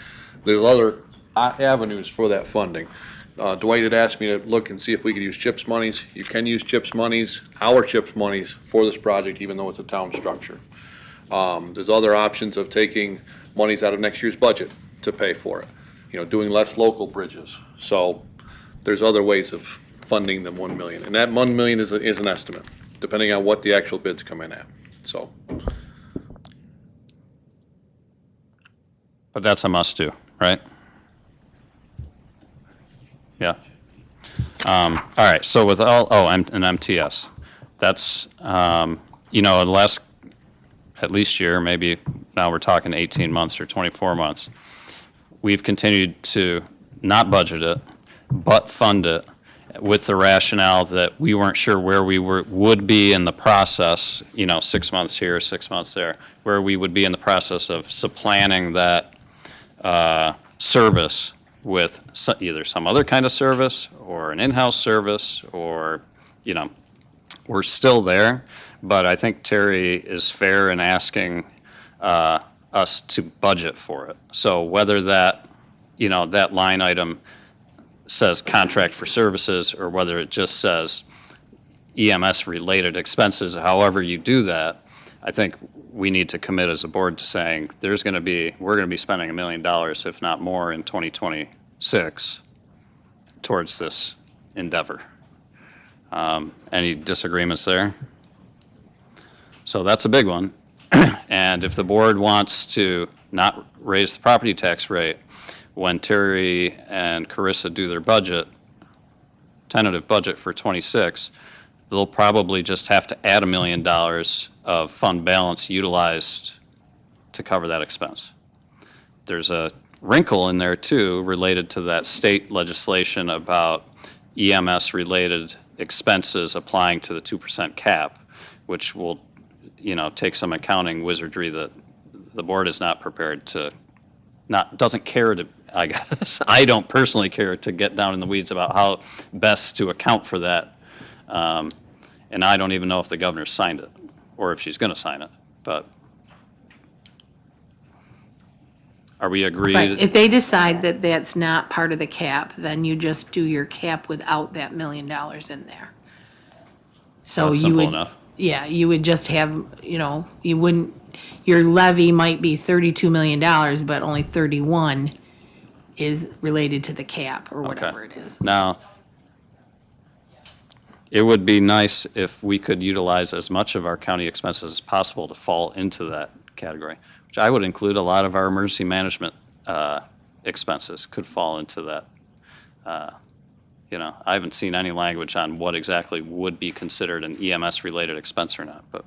there's other avenues for that funding. Dwight had asked me to look and see if we could use CHIPS monies. You can use CHIPS monies, our CHIPS monies, for this project, even though it's a town structure. There's other options of taking monies out of next year's budget to pay for it, doing less local bridges. So there's other ways of funding than 1 million, and that 1 million is an estimate, depending on what the actual bids come in at, so.
But that's a must-do, right? Yeah. All right, so with an MTS, that's, the last, at least year, maybe now we're talking 18 months or 24 months, we've continued to not budget it, but fund it with the rationale that we weren't sure where we would be in the process, 6 months here, 6 months there, where we would be in the process of supplanting that service with either some other kind of service or an in-house service or, we're still there. But I think Terry is fair in asking us to budget for it. So whether that, that line item says contract for services or whether it just says EMS-related expenses, however you do that, I think we need to commit as a board to saying we're going to be spending $1 million, if not more, in 2026 towards this endeavor. Any disagreements there? So that's a big one. And if the board wants to not raise the property tax rate, when Terry and Carissa do their budget, tentative budget for 26, they'll probably just have to add $1 million of fund balance utilized to cover that expense. There's a wrinkle in there too related to that state legislation about EMS-related expenses applying to the 2% cap, which will take some accounting wizardry that the board is not prepared to, doesn't care to, I guess, I don't personally care to get down in the weeds about how best to account for that. And I don't even know if the governor signed it, or if she's going to sign it, but are we agreed?
Right, if they decide that that's not part of the cap, then you just do your cap without that $1 million in there. So
That's
you
simple
would,
enough.
yeah, you would just have, you wouldn't, your levy might be $32 million, but only 31 is related to the cap or whatever it is.
Now, it would be nice if we could utilize as much of our county expenses as possible to fall into that category, which I would include a lot of our emergency management expenses could fall into that. I haven't seen any language on what exactly would be considered an EMS-related expense or not, but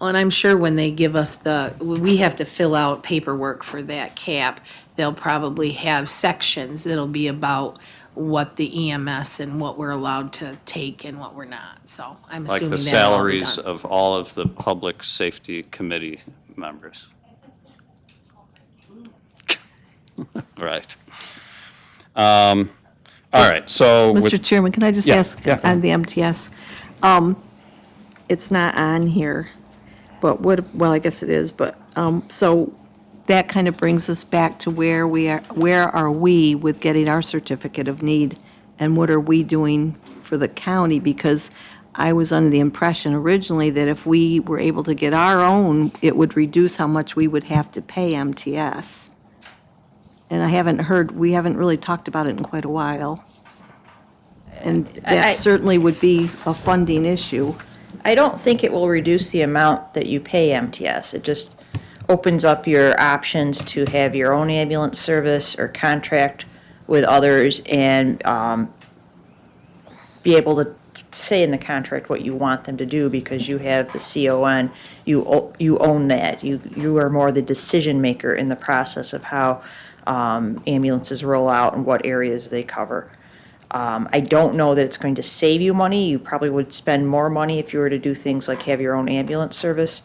Well, and I'm sure when they give us we have to fill out paperwork for that cap, they'll probably have sections that'll be about what the EMS and what we're allowed to take and what we're not. So I'm
like
assuming
the
that'll all be
salaries
done.
of all of the public safety committee members. Right. All right, so. with-
Mr. Chairman, can I just
Yeah,
ask
yeah.
on the MTS? It's not on here, but well, I guess it is, but, so that kind of brings us back to where are we with getting our certificate of need? And what are we doing for the county? Because I was under the impression originally that if we were able to get our own, it would reduce how much we would have to pay MTS. And we haven't really talked about it in quite a while. And
I-
that certainly would be a funding issue.
I don't think it will reduce the amount that you pay MTS. It just opens up your options to have your own ambulance service or contract with others and be able to say in the contract what you want them to do because you have the CON, you own that. You are more the decision maker in the process of how ambulances roll out and what areas they cover. I don't know that it's going to save you money. You probably would spend more money if you were to do things like have your own ambulance service.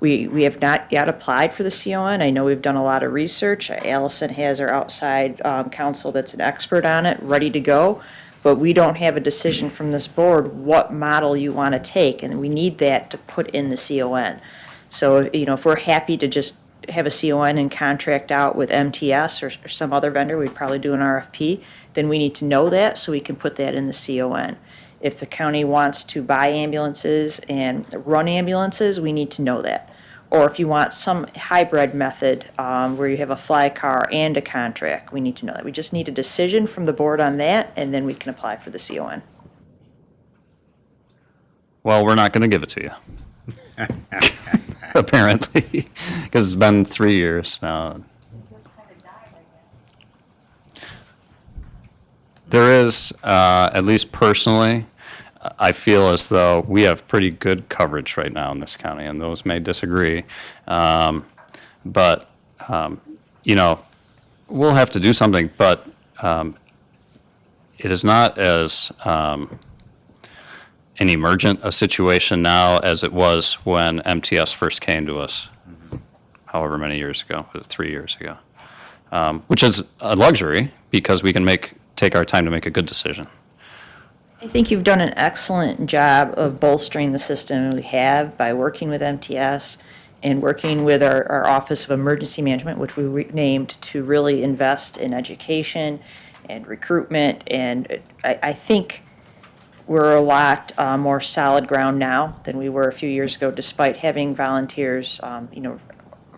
We have not yet applied for the CON. I know we've done a lot of research. Allison has our outside counsel that's an expert on it, ready to go. But we don't have a decision from this board what model you want to take, and we need that to put in the CON. So, if we're happy to just have a CON and contract out with MTS or some other vendor, we'd probably do an RFP, then we need to know that so we can put that in the CON. If the county wants to buy ambulances and run ambulances, we need to know that. Or if you want some hybrid method where you have a fly car and a contract, we need to know that. We just need a decision from the board on that, and then we can apply for the CON.
Well, we're not going to give it to you. Apparently, because it's been 3 years now. There is, at least personally, I feel as though we have pretty good coverage right now in this county, and those may disagree. But, we'll have to do something, but it is not as an emergent a situation now as it was when MTS first came to us, however many years ago, 3 years ago, which is a luxury because we can take our time to make a good decision.
I think you've done an excellent job of bolstering the system we have by working with MTS and working with our Office of Emergency Management, which we renamed to really invest in education and recruitment. And I think we're a lot more solid ground now than we were a few years ago, despite having volunteers.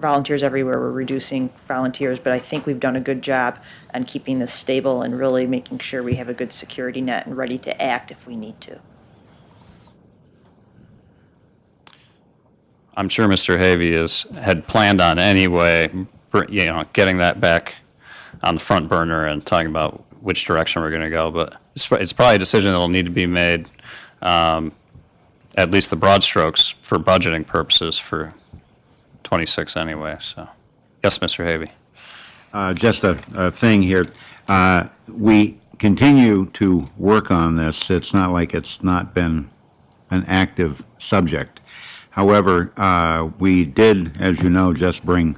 Volunteers everywhere, we're reducing volunteers, but I think we've done a good job on keeping this stable and really making sure we have a good security net and ready to act if we need to.
I'm sure Mr. Havey had planned on anyway, getting that back on the front burner and talking about which direction we're going to go. But it's probably a decision that will need to be made, at least the broad strokes for budgeting purposes for 26 anyway. So, yes, Mr. Havey.
Just a thing here. We continue to work on this. It's not like it's not been an active subject. However, we did, as you know, just bring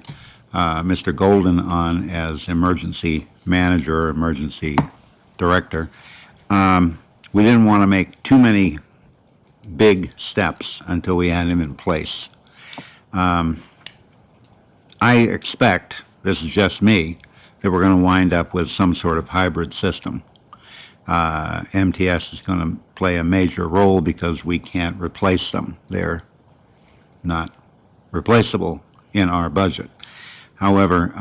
Mr. Golden on as emergency manager, emergency director. We didn't want to make too many big steps until we had him in place. I expect, this is just me, that we're going to wind up with some sort of hybrid system. MTS is going to play a major role because we can't replace them. They're not replaceable in our budget. However,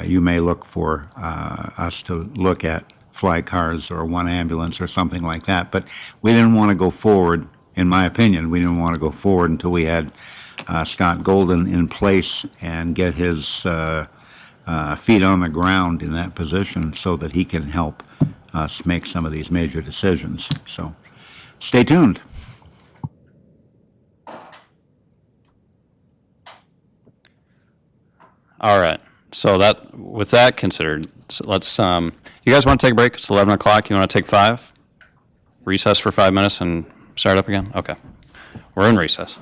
you may look for us to look at fly cars or one ambulance or something like that. But we didn't want to go forward, in my opinion, we didn't want to go forward until we had Scott Golden in place and get his feet on the ground in that position so that he can help us make some of these major decisions. So stay tuned.
All right. So that, with that considered, so let's, you guys want to take a break? It's 11 o'clock. You want to take 5? Recess for 5 minutes and start up again? Okay. We're in recess.